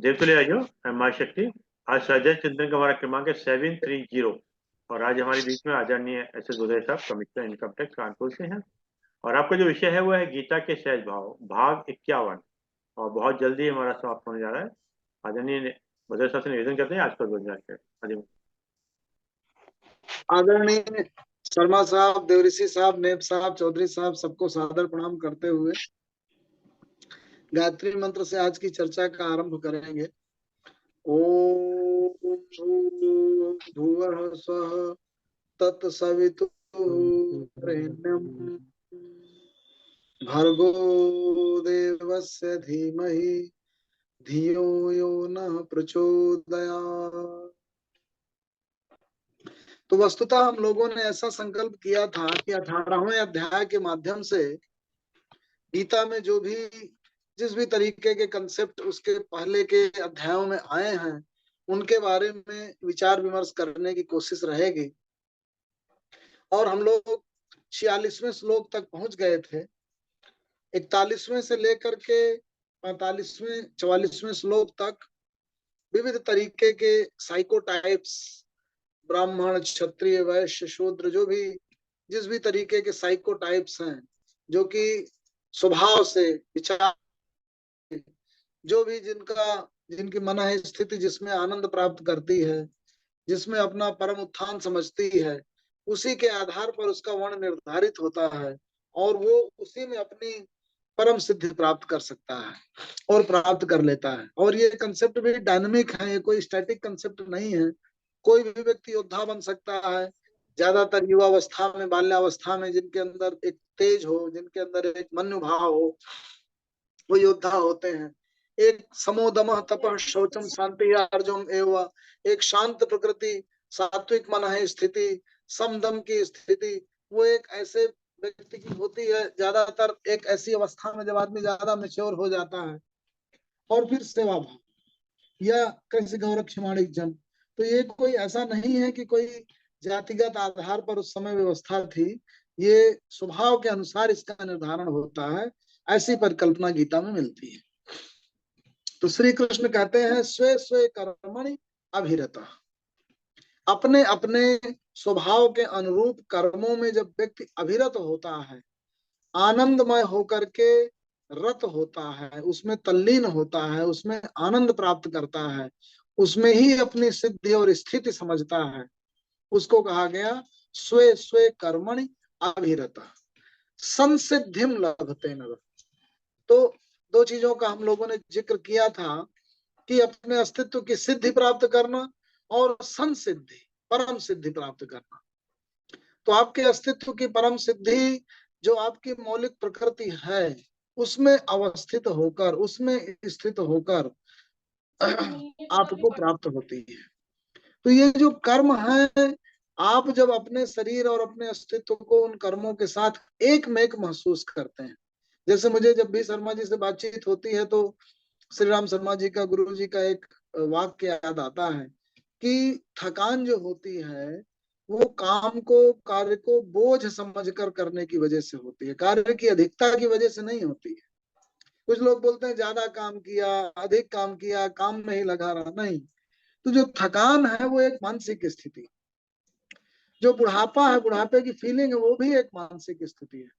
देवतुल्य आइयो, माँ शक्ति। आज स्वाध्याय चिंतन का हमारा क्रमांक है 730 और आज हमारे बीच में आदरणीय SS गोदरे साहब, कमिश्नर इनकम टैक्स कानपुर से हैं। और आपका जो विषय है वो है गीता के सहज भाव, भाग 51, और बहुत जल्दी हमारा समाप्त होने जा रहा है। आदरणीय गोदरे साहब से निवेदन करते हैं आज पर बोल जाकर। आदरणीय शर्मा साहब, देवऋषि साहब, नेब साहब, चौधरी साहब, सबको सादर प्रणाम करते हुए गायत्री मंत्र से आज की चर्चा का आरंभ करेंगे। ओम भुवः स्वः तत्सवितुर्वरेण्यं भर्गो देवस्य धीमहि धियो यो नः प्रचोदयात्। तो वस्तुतः हम लोगों ने ऐसा संकल्प किया था कि 18वें अध्याय के माध्यम से गीता में जो भी जिस भी तरीके के कंसेप्ट उसके पहले के अध्यायों में आए हैं उनके बारे में विचार विमर्श करने की कोशिश रहेगी। और हम लोग 46वें श्लोक तक पहुंच गए थे। 41वें से लेकर के 45वें 44वें श्लोक तक विविध तरीके के साइकोटाइप्स, ब्राह्मण, क्षत्रिय, वैश्य, शूद्र, जो भी जिस भी तरीके के साइकोटाइप्स हैं, जो कि स्वभाव से विचार, जो भी जिनकी मन है स्थिति जिसमें आनंद प्राप्त करती है, जिसमें अपना परम उत्थान समझती है, उसी के आधार पर उसका वर्ण निर्धारित होता है और वो उसी में अपनी परम सिद्धि प्राप्त कर सकता है और प्राप्त कर लेता है। और ये कंसेप्ट भी डायनामिक है, ये कोई स्टैटिक कंसेप्ट नहीं है। कोई भी व्यक्ति योद्धा बन सकता है। ज्यादातर युवावस्था में, बाल्यावस्था में जिनके अंदर एक तेज हो, जिनके अंदर एक मनोभाव हो, वो योद्धा होते हैं। एक समोदमः तपः शौचम शांति आर्जवम एवं, एक शांत प्रकृति, सात्विक मन है स्थिति, समदम की स्थिति, वो एक ऐसे व्यक्ति की होती है। ज्यादातर एक ऐसी अवस्था में जब आदमी ज्यादा मैच्योर हो जाता है। और फिर सेवा भाव या कैसे गौरक्षमाणिक जन, तो ये कोई ऐसा नहीं है कि कोई जातिगत आधार पर उस समय व्यवस्था थी। ये स्वभाव के अनुसार इसका निर्धारण होता है। ऐसी परिकल्पना गीता में मिलती है। तो श्री कृष्ण कहते हैं स्वे स्वे कर्मणि अभिरता, अपने अपने स्वभाव के अनुरूप कर्मों में जब व्यक्ति अभिरत होता है, आनंदमय होकर के रत होता है, उसमें तल्लीन होता है, उसमें आनंद प्राप्त करता है, उसमें ही अपनी सिद्धि और स्थिति समझता है, उसको कहा गया स्वे स्वे कर्मणि अभिरता संसिद्धिम लभते नर। तो दो चीजों का हम लोगों ने जिक्र किया था कि अपने अस्तित्व की सिद्धि प्राप्त करना और संसिद्धि, परम सिद्धि प्राप्त करना। तो आपके अस्तित्व की परम सिद्धि जो आपकी मौलिक प्रकृति है उसमें अवस्थित होकर, उसमें स्थित होकर आपको प्राप्त होती है। तो ये जो कर्म है, आप जब अपने शरीर और अपने अस्तित्व को उन कर्मों के साथ एक में एक महसूस करते हैं। जैसे मुझे जब भी शर्मा जी से बातचीत होती है तो श्री राम शर्मा जी का, गुरु जी का एक वाक्य याद आता है कि थकान जो होती है वो काम को, कार्य को बोझ समझकर करने की वजह से होती है, कार्य की अधिकता की वजह से नहीं होती है। कुछ लोग बोलते हैं ज्यादा काम किया, अधिक काम किया, काम में ही लगा रहा, नहीं। तो जो थकान है वो एक मानसिक स्थिति, जो बुढ़ापा है, बुढ़ापे की फीलिंग है, वो भी एक मानसिक स्थिति है।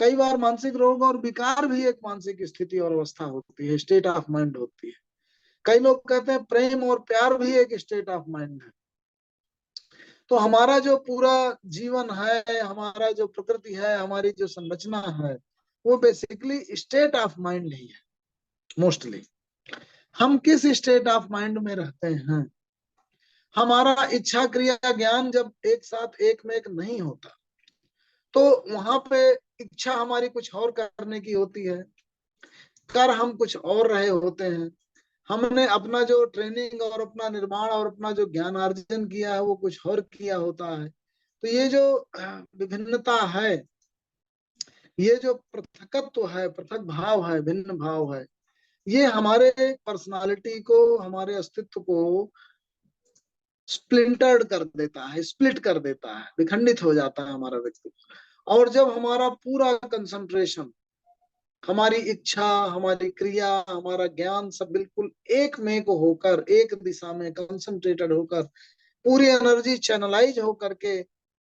कई बार मानसिक रोग और विकार भी एक मानसिक स्थिति और अवस्था होती है, स्टेट ऑफ माइंड होती है। कई लोग कहते हैं प्रेम और प्यार भी एक स्टेट ऑफ माइंड है। तो हमारा जो पूरा जीवन है, हमारा जो प्रकृति है, हमारी जो संरचना है, वो बेसिकली स्टेट ऑफ माइंड ही है। मोस्टली हम किस स्टेट ऑफ माइंड में रहते हैं, हमारा इच्छा क्रिया ज्ञान जब एक साथ एक में एक नहीं होता तो वहां पे इच्छा हमारी कुछ और करने की होती है, कर हम कुछ और रहे होते हैं। हमने अपना जो ट्रेनिंग और अपना निर्माण और अपना जो ज्ञान अर्जन किया है वो कुछ और किया होता है। तो ये जो विभिन्नता है, ये जो पृथकत्व है, पृथक भाव है, भिन्न भाव है, ये हमारे पर्सनालिटी को, हमारे अस्तित्व को स्प्लिंटर्ड कर देता है, स्प्लिट कर देता है, विखंडित हो जाता है हमारा व्यक्तित्व। और जब हमारा पूरा कंसंट्रेशन हमारी इच्छा, हमारी क्रिया, हमारा ज्ञान सब बिल्कुल एक में को होकर, एक दिशा में कंसंट्रेटेड होकर, पूरी एनर्जी चैनलाइज होकर के,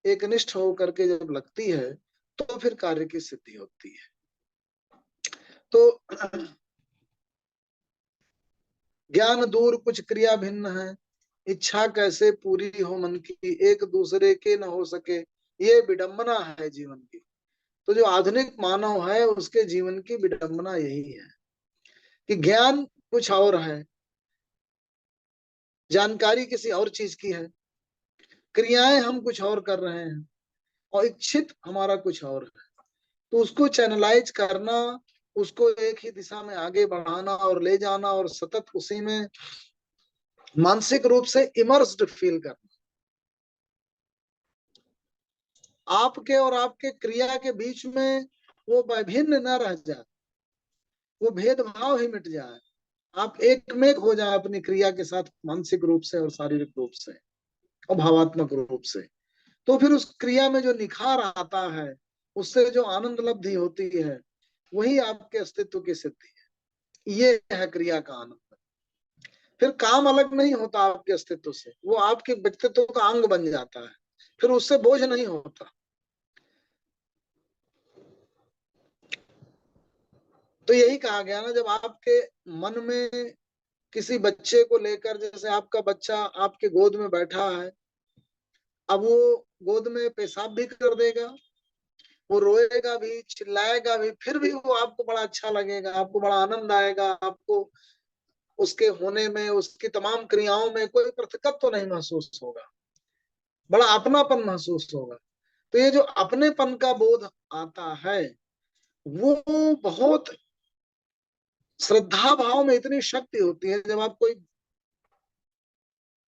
एक निष्ठ होकर के जब लगती है तो फिर कार्य की सिद्धि होती है। तो ज्ञान दूर कुछ क्रिया भिन्न है, इच्छा कैसे पूरी हो मन की, एक दूसरे के न हो सके, ये विडंबना है जीवन की। तो जो आधुनिक मानव है उसके जीवन की विडंबना यही है कि ज्ञान कुछ और है, जानकारी किसी और चीज की है, क्रियाएं हम कुछ और कर रहे हैं और इच्छित हमारा कुछ और है। तो उसको चैनलाइज करना, उसको एक ही दिशा में आगे बढ़ाना और ले जाना और सतत उसी में मानसिक रूप से इमर्स्ड फील करना। आपके और आपके क्रिया के बीच में वो विभिन्न न रह जाए, वो भेदभाव ही मिट जाए, आप एक में हो जाए अपनी क्रिया के साथ, मानसिक रूप से और शारीरिक रूप से और भावात्मक रूप से। तो फिर उस क्रिया में जो निखार आता है, उससे जो आनंद लब्धि होती है, वही आपके अस्तित्व की सिद्धि है। ये है क्रिया का आनंद। फिर काम अलग नहीं होता आपके अस्तित्व से, वो आपके व्यक्तित्व का अंग बन जाता है, फिर उससे बोझ नहीं होता। तो यही कहा गया ना, जब आपके मन में किसी बच्चे को लेकर, जैसे आपका बच्चा आपके गोद में बैठा है, अब वो गोद में पेशाब भी कर देगा, वो रोएगा भी, चिल्लाएगा भी, फिर भी वो आपको बड़ा अच्छा लगेगा, आपको बड़ा आनंद आएगा, आपको उसके होने में, उसकी तमाम क्रियाओं में कोई पृथकत्व तो नहीं महसूस होगा, बड़ा अपनापन महसूस होगा। तो ये जो अपनेपन का बोध आता है, वो बहुत श्रद्धा भाव में इतनी शक्ति होती है। जब आप कोई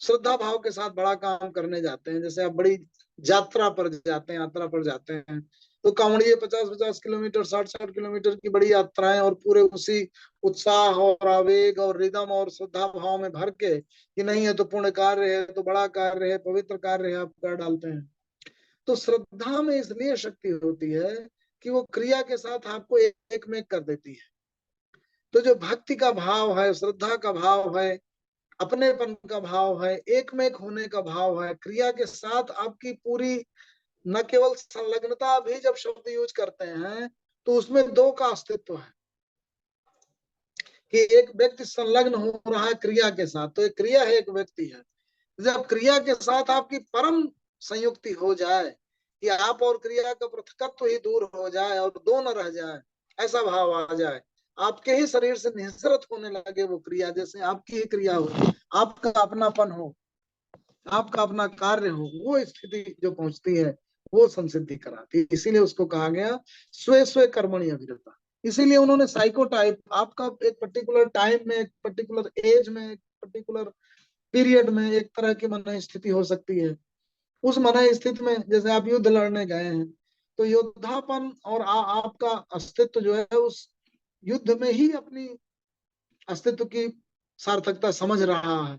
श्रद्धा भाव के साथ बड़ा काम करने जाते हैं, जैसे आप बड़ी यात्रा पर जाते हैं, यात्रा पर जाते हैं, तो कांवड़िए 50-50 किलोमीटर, 60-60 किलोमीटर की बड़ी यात्राएं, और पूरे उसी उत्साह और आवेग और रिदम और श्रद्धा भाव में भर के कि नहीं है तो पुण्य कार्य है, तो बड़ा कार्य है, पवित्र कार्य है, आप कर डालते हैं। तो श्रद्धा में इसलिए शक्ति होती है कि वो क्रिया के साथ आपको एक में कर देती है। तो जो भक्ति का भाव है, श्रद्धा का भाव है, अपनेपन का भाव है, एक में एक होने का भाव है, क्रिया के साथ आपकी पूरी, न केवल संलग्नता भी जब शब्द यूज करते हैं तो उसमें दो का अस्तित्व है कि एक व्यक्ति संलग्न हो रहा है क्रिया के साथ, तो एक क्रिया है, एक व्यक्ति है। जब क्रिया के साथ आपकी परम संयुक्ति हो जाए कि आप और क्रिया का पृथकत्व ही दूर हो जाए और दो न रह जाए, ऐसा भाव आ जाए, आपके ही शरीर से निःसृत होने लगे वो क्रिया, जैसे आपकी ही क्रिया हो, आपका अपनापन हो, आपका अपना कार्य हो, वो स्थिति जो पहुंचती है वो संसिद्धि कराती है। इसीलिए उसको कहा गया स्वे स्वे कर्मणि अभिरता। इसीलिए उन्होंने साइको टाइप, आपका एक पर्टिकुलर टाइम में, एक पर्टिकुलर एज में, एक पर्टिकुलर पीरियड में एक तरह की मन स्थिति हो सकती है। उस मन स्थिति में जैसे आप युद्ध लड़ने गए हैं, तो योद्धापन और आपका अस्तित्व जो है उस युद्ध में ही अपनी अस्तित्व की सार्थकता समझ रहा है,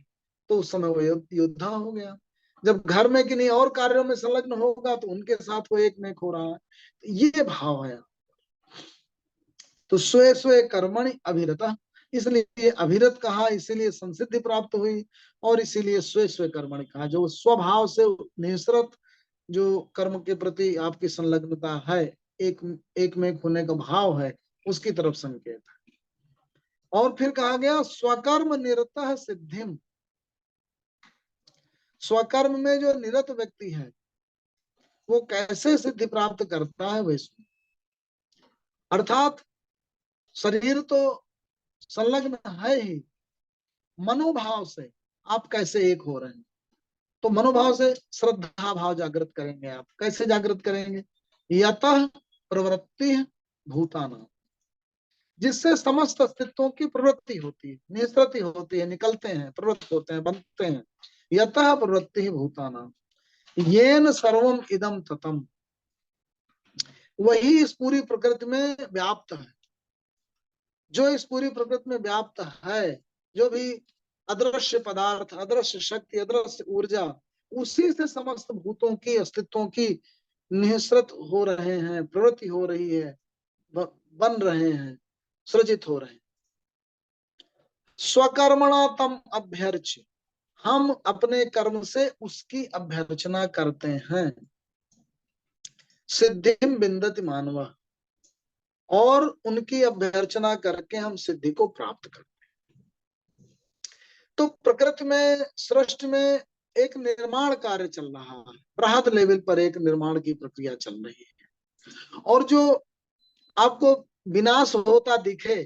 तो उस समय वो योद्धा हो गया। जब घर में किन्हीं और कार्यों में संलग्न होगा तो उनके साथ वो एक में हो रहा है, तो ये भाव है। तो स्वे स्वे कर्मणि अभिरता, इसलिए अभिरत कहा, इसीलिए संसिद्धि प्राप्त हुई, और इसीलिए स्वे स्वे कर्मणि कहा, जो स्वभाव से निःसृत जो कर्म के प्रति आपकी संलग्नता है, एक में होने का भाव है, उसकी तरफ संकेत है। और फिर कहा गया स्वकर्म निरतः सिद्धिम, स्वकर्म में जो निरत व्यक्ति है वो कैसे सिद्धि प्राप्त करता है वैसे, अर्थात शरीर तो संलग्न है ही, मनोभाव से आप कैसे एक हो रहे हैं। तो मनोभाव से श्रद्धा भाव जागृत करेंगे, आप कैसे जागृत करेंगे, यतः प्रवृत्ति भूतानां, जिससे समस्त अस्तित्वों की प्रवृत्ति होती है, निसृति होती है, निकलते हैं, प्रवृत्त होते हैं, बनते हैं। यतः प्रवृत्ति भूतानां येन सर्वम इदम ततम, वही इस पूरी प्रकृति में व्याप्त है, जो इस पूरी प्रकृति में व्याप्त है, जो भी अदृश्य पदार्थ, अदृश्य शक्ति, अदृश्य ऊर्जा, उसी से समस्त भूतों की अस्तित्वों की निःसृत हो रहे हैं, प्रवृत्ति हो रही है, बन रहे हैं। सृजित हो रहे हैं। स्वकर्मणा तम अभ्यर्च्य, हम अपने कर्म से उसकी अभ्यर्चना करते हैं। सिद्धिम विन्दति मानव, और उनकी अभ्यर्चना करके हम सिद्धि को प्राप्त करते हैं। तो प्रकृति में, सृष्टि में एक निर्माण कार्य चल रहा है, बृहद लेवल पर एक निर्माण की प्रक्रिया चल रही है। और जो आपको विनाश होता दिखे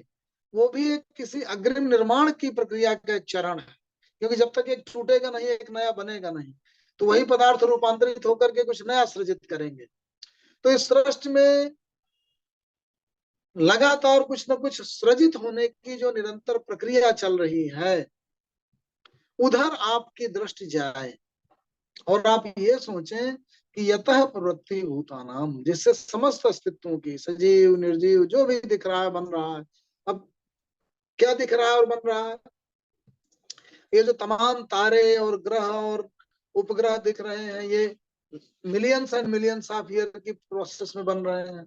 वो भी एक किसी अग्रिम निर्माण की प्रक्रिया का एक चरण है, क्योंकि जब तक एक टूटेगा नहीं एक नया बनेगा नहीं, तो वही पदार्थ रूपांतरित होकर के कुछ नया सृजित करेंगे। तो इस सृष्टि में लगातार कुछ न कुछ सृजित होने की जो निरंतर प्रक्रिया चल रही है, उधर आपकी दृष्टि जाए और आप ये सोचें कि यतः प्रवृत्ति भूतानाम, जिससे समस्त अस्तित्वों की, सजीव निर्जीव जो भी दिख रहा है बन रहा है। अब क्या दिख रहा है और बन रहा है? ये जो तमाम तारे और ग्रह और उपग्रह दिख रहे हैं, ये millions and millions of year की प्रोसेस में बन रहे हैं।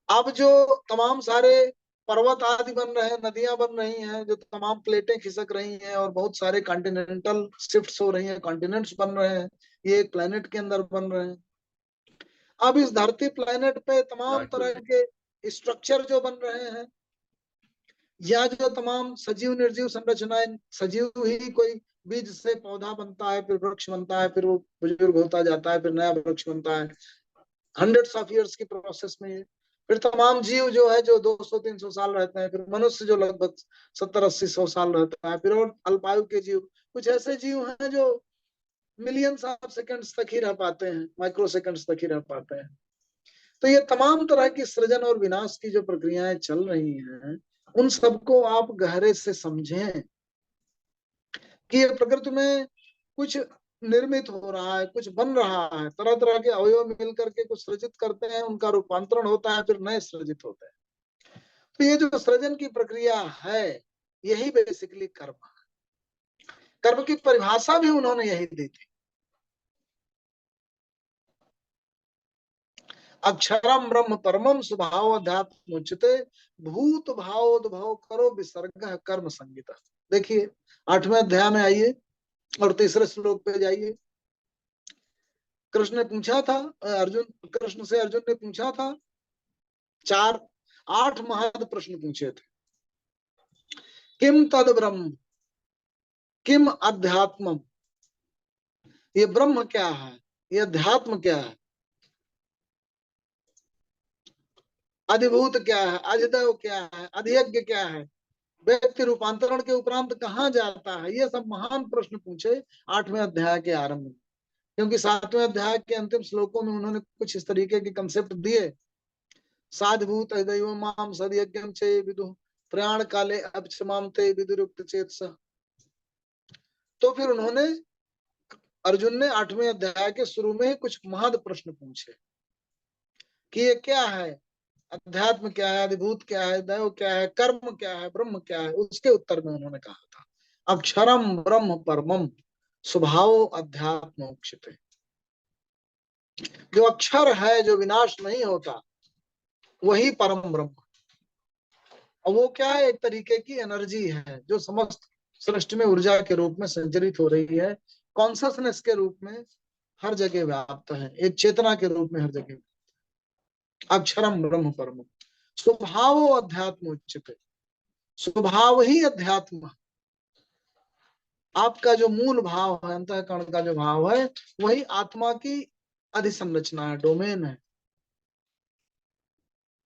अब जो तमाम सारे पर्वत आदि बन रहे हैं, नदियां बन रही हैं, जो तमाम प्लेटें खिसक रही हैं और बहुत सारे कॉन्टिनेंटल शिफ्ट्स हो रही हैं, कॉन्टिनेंट्स बन रहे हैं, ये एक प्लेनेट के अंदर बन रहे हैं। अब इस धरती प्लेनेट पे तमाम तरह के स्ट्रक्चर जो बन रहे हैं, या जो तमाम सजीव निर्जीव संरचनाएं, सजीव ही कोई बीज से पौधा बनता है, फिर वृक्ष बनता है, फिर वो बुजुर्ग होता जाता है, फिर नया वृक्ष बनता है, हंड्रेड्स ऑफ ईयर्स की प्रोसेस में। फिर तमाम जीव जो है जो 200-300 साल रहते हैं, फिर मनुष्य जो लगभग 70-80-100 साल रहता है, फिर और अल्पायु के जीव, कुछ ऐसे जीव हैं जो मिलियंस ऑफ सेकंड्स तक ही रह पाते हैं, माइक्रो सेकंड्स तक ही रह पाते हैं। तो ये तमाम तरह की सृजन और विनाश की जो प्रक्रियाएं चल रही हैं, उन सबको आप गहरे से समझें कि ये प्रकृति में कुछ निर्मित हो रहा है, कुछ बन रहा है, तरह तरह के अवयव मिल करके कुछ सृजित करते हैं, उनका रूपांतरण होता है, फिर नए सृजित होते हैं। तो ये जो सृजन की प्रक्रिया है, यही बेसिकली कर्म है। कर्म की परिभाषा भी उन्होंने यही दी थी। अक्षरम ब्रह्म परमम स्वभाव अध्यात्म उच्यते, भूत भावोद्भव करो विसर्ग कर्म संगीता। देखिए 8वें अध्याय में आइए और 3रे श्लोक पे जाइए। कृष्ण ने पूछा था, कृष्ण से अर्जुन ने पूछा था, 8 महद प्रश्न पूछे थे। किम तद ब्रह्म, किम अध्यात्मम, ये ब्रह्म क्या है, ये अध्यात्म क्या है, अधिभूत क्या है, अधिदैव क्या है, अधियज्ञ क्या है, व्यक्ति रूपांतरण के उपरांत कहाँ जाता है, ये सब महान प्रश्न पूछे 8वें अध्याय के आरंभ में। क्योंकि 7वें अध्याय के अंतिम श्लोकों में उन्होंने कुछ इस तरीके के कंसेप्ट दिए। साधभूत दैव माम सदयज्ञम चे विदु प्रयाण काले अपक्षमाम ते विदुरुक्त चेतस। तो फिर उन्होंने, अर्जुन ने 8वें अध्याय के शुरू में कुछ महद प्रश्न पूछे कि ये क्या है, अध्यात्म क्या है, अधिभूत क्या है, दैव क्या है, कर्म क्या है, ब्रह्म क्या है। उसके उत्तर में उन्होंने कहा था अक्षरम ब्रह्म परमम स्वभाव अध्यात्म उच्यते। जो अक्षर है, जो विनाश नहीं होता, वही परम ब्रह्म। और वो क्या है, एक तरीके की एनर्जी है जो समस्त सृष्टि में ऊर्जा के रूप में संचरित हो रही है, कॉन्शसनेस के रूप में हर जगह व्याप्त है, एक चेतना के रूप में हर जगह। अक्षरम ब्रह्म परम स्वभाव अध्यात्म उच्यते, स्वभाव ही अध्यात्म। आपका जो मूल भाव है, अंतःकरण का जो भाव है, वही आत्मा की अधिसंरचना है, डोमेन है,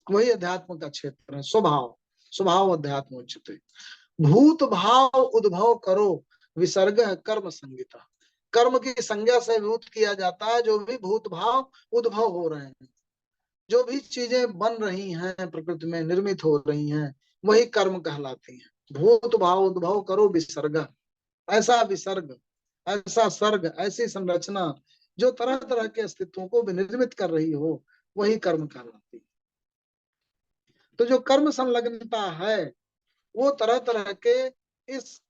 वही अध्यात्म का क्षेत्र है। स्वभाव, स्वभाव अध्यात्म उच्यते। भूत भाव उद्भव करो विसर्ग कर्म संगीता। कर्म की संज्ञा से भूत किया जाता है, जो भी भूत भाव उद्भव हो रहे हैं, जो भी चीजें बन रही हैं प्रकृति में, निर्मित हो रही हैं, वही कर्म कहलाती हैं। भूत भाव उद्भव करो विसर्ग, ऐसा विसर्ग, ऐसा सर्ग, ऐसी संरचना जो तरह तरह के अस्तित्वों को विनिर्मित कर रही हो, वही कर्म कहलाती है। तो जो कर्म संलग्नता है, वो तरह तरह के इस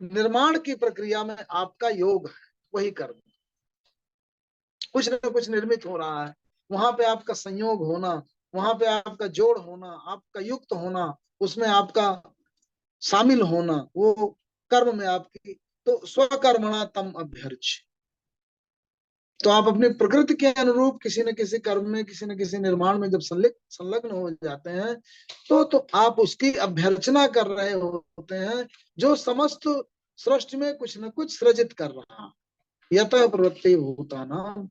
निर्माण की प्रक्रिया में आपका योग है, वही कर्म। कुछ न कुछ निर्मित हो रहा है, वहां पे आपका संयोग होना, वहां पे आपका जोड़ होना, आपका युक्त होना, उसमें आपका शामिल होना, वो कर्म में आपकी, तो स्वकर्मणा तम अभ्यर्च। तो आप अपनी प्रकृति के अनुरूप किसी न किसी कर्म में, किसी न किसी निर्माण में जब संलग्न हो जाते हैं, तो आप उसकी अभ्यर्चना कर रहे होते हैं, जो समस्त सृष्टि में कुछ न कुछ सृजित कर रहा। यतः प्रवृत्ति भूतानां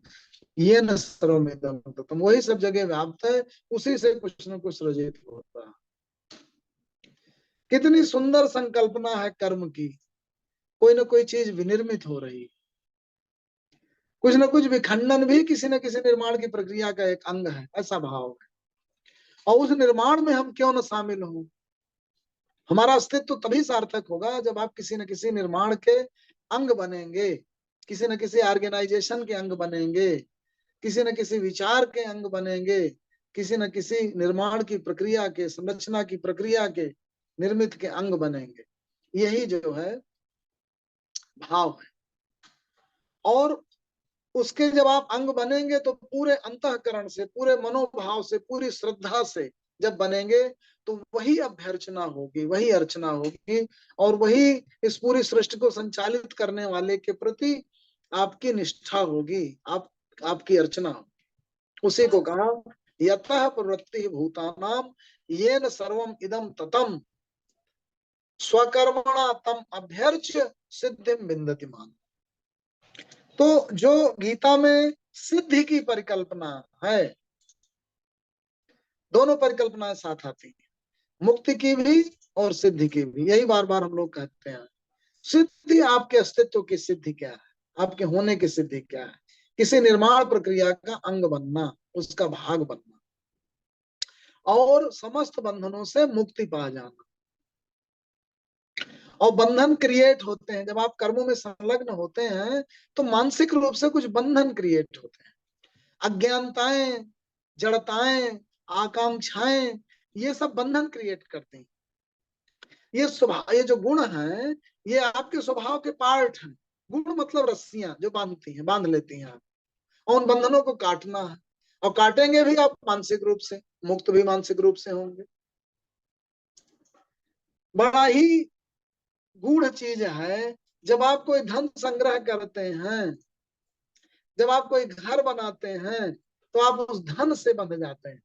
येन सर्वमिदं ततम्, वही सब जगह व्याप्त है, उसी से कुछ न कुछ सृजित होता है। कितनी सुंदर संकल्पना है कर्म की, कोई न कोई चीज विनिर्मित हो रही, कुछ न कुछ विखंडन भी किसी न किसी निर्माण की प्रक्रिया का एक अंग है, ऐसा भाव है। और उस निर्माण में हम क्यों न शामिल हों। हमारा अस्तित्व तभी सार्थक होगा जब आप किसी न किसी निर्माण के अंग बनेंगे, किसी न किसी ऑर्गेनाइजेशन के अंग बनेंगे, किसी न किसी विचार के अंग बनेंगे, किसी न किसी निर्माण की प्रक्रिया के, संरचना की प्रक्रिया के, निर्मित के अंग बनेंगे। यही जो है भाव है। और उसके जब आप अंग बनेंगे तो पूरे अंतःकरण से, पूरे मनोभाव से, पूरी श्रद्धा से जब बनेंगे, तो वही अभ्यर्चना होगी, वही अर्चना होगी, और वही इस पूरी सृष्टि को संचालित करने वाले के प्रति आपकी निष्ठा होगी, आपकी अर्चना होगी। उसी को कहा यतः प्रवृत्ति भूतानां येन सर्वम इदम ततम स्वकर्मणा तम अभ्यर्च्य सिद्धिम विन्दति मान। तो जो गीता में सिद्धि की परिकल्पना है, दोनों परिकल्पनाएं साथ आती हैं, मुक्ति की भी और सिद्धि की भी। यही बार बार हम लोग कहते हैं, सिद्धि आपके अस्तित्व की सिद्धि क्या है, आपके होने की सिद्धि क्या है, किसी निर्माण प्रक्रिया का अंग बनना, उसका भाग बनना, और समस्त बंधनों से मुक्ति पा जाना। और बंधन क्रिएट होते हैं जब आप कर्मों में संलग्न होते हैं, तो मानसिक रूप से कुछ बंधन क्रिएट होते हैं, अज्ञानताएं, जड़ताएं, आकांक्षाएं, ये सब बंधन क्रिएट करते हैं। ये स्वभाव, ये जो गुण है, ये आपके स्वभाव के पार्ट हैं। गुण मतलब रस्सियां जो बांधती हैं, बांध लेती हैं आप, और उन बंधनों को काटना है, और काटेंगे भी आप मानसिक रूप से, मुक्त भी मानसिक रूप से होंगे। बड़ा ही गूढ़ चीज है, जब आप कोई धन संग्रह करते हैं, जब आप कोई घर बनाते हैं, तो आप उस धन से बंध जाते हैं,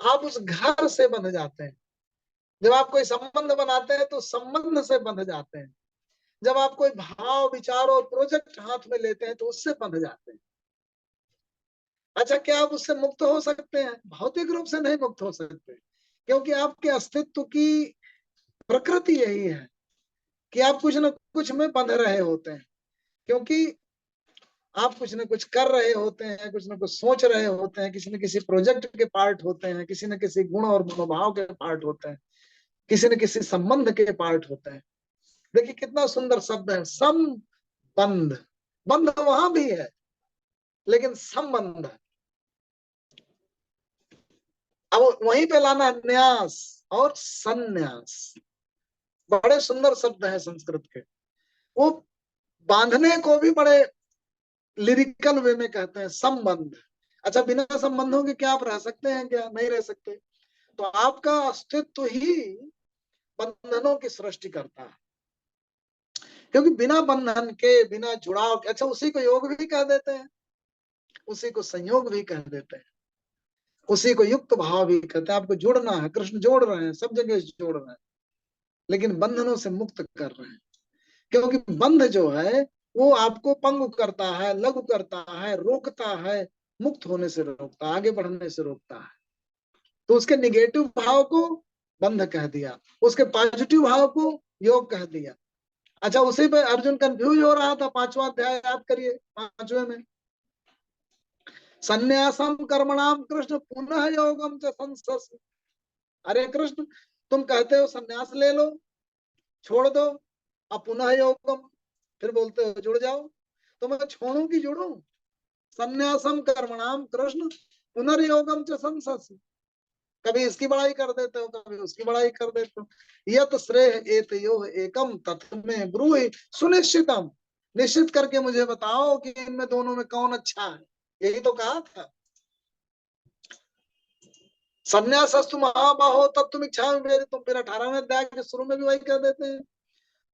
आप उस घर से बंध जाते हैं। जब आप कोई संबंध बनाते हैं तो संबंध से बंध जाते हैं। जब आप कोई भाव, विचार और प्रोजेक्ट हाथ में लेते हैं तो उससे बंध जाते हैं। अच्छा, क्या आप उससे मुक्त हो सकते हैं? भौतिक रूप से नहीं मुक्त हो सकते, क्योंकि आपके अस्तित्व की प्रकृति यही है कि आप कुछ न कुछ में बंध रहे होते हैं, क्योंकि आप कुछ न कुछ कर रहे होते हैं, कुछ न कुछ सोच रहे होते हैं, किसी न किसी प्रोजेक्ट के पार्ट होते हैं, किसी न किसी गुण और मनोभाव के पार्ट होते हैं, किसी न किसी संबंध के पार्ट होते हैं। देखिए कितना सुंदर शब्द है, संबंध। बंध वहां भी है, लेकिन संबंध है। अब वहीं पे लाना न्यास और संन्यास, बड़े सुंदर शब्द है संस्कृत के। वो बांधने को भी बड़े लिरिकल वे में कहते हैं, संबंध। अच्छा, बिना संबंधों के क्या आप रह सकते हैं? क्या नहीं रह सकते। तो आपका अस्तित्व ही बंधनों की सृष्टि करता है, क्योंकि बिना बंधन के, बिना जुड़ाव के, अच्छा उसी को योग भी कह देते हैं, उसी को संयोग भी कह देते हैं, उसी को युक्त भाव भी कहते हैं। आपको जुड़ना है, कृष्ण जोड़ रहे हैं, सब जगह जोड़ रहे हैं, लेकिन बंधनों से मुक्त कर रहे हैं। क्योंकि बंध जो है वो आपको पंगु करता है, लघु करता है, रोकता है, मुक्त होने से रोकता है, आगे बढ़ने से रोकता है। तो उसके निगेटिव भाव को बंध कह दिया, उसके पॉजिटिव भाव को योग कह दिया। अच्छा, उसी पे अर्जुन कंफ्यूज हो रहा था। 5वां अध्याय याद करिए, 5वें में, संन्यासम कर्मणाम कृष्ण पुनः योगम च संसस। अरे कृष्ण, तुम कहते हो संन्यास ले लो, छोड़ दो, अब पुनः योगम फिर बोलते हो जुड़ जाओ। तो मैं छोड़ू कि जुड़ू? संन्यासम कर्मणाम कृष्ण पुनर्योगम च संसस। कभी इसकी बड़ाई कर देते हो, कभी उसकी बड़ाई कर देते हो। यत श्रेय एतयोः एकम तत्मे ब्रूहि सुनिश्चितम। निश्चित करके मुझे बताओ कि इनमें दोनों में कौन अच्छा है। यही तो कहा था। संन्यासस्तु महाबाहो तत्तुम इच्छामि वेदितुम, फिर 18वें अध्याय के शुरू में भी वही कह देते हैं,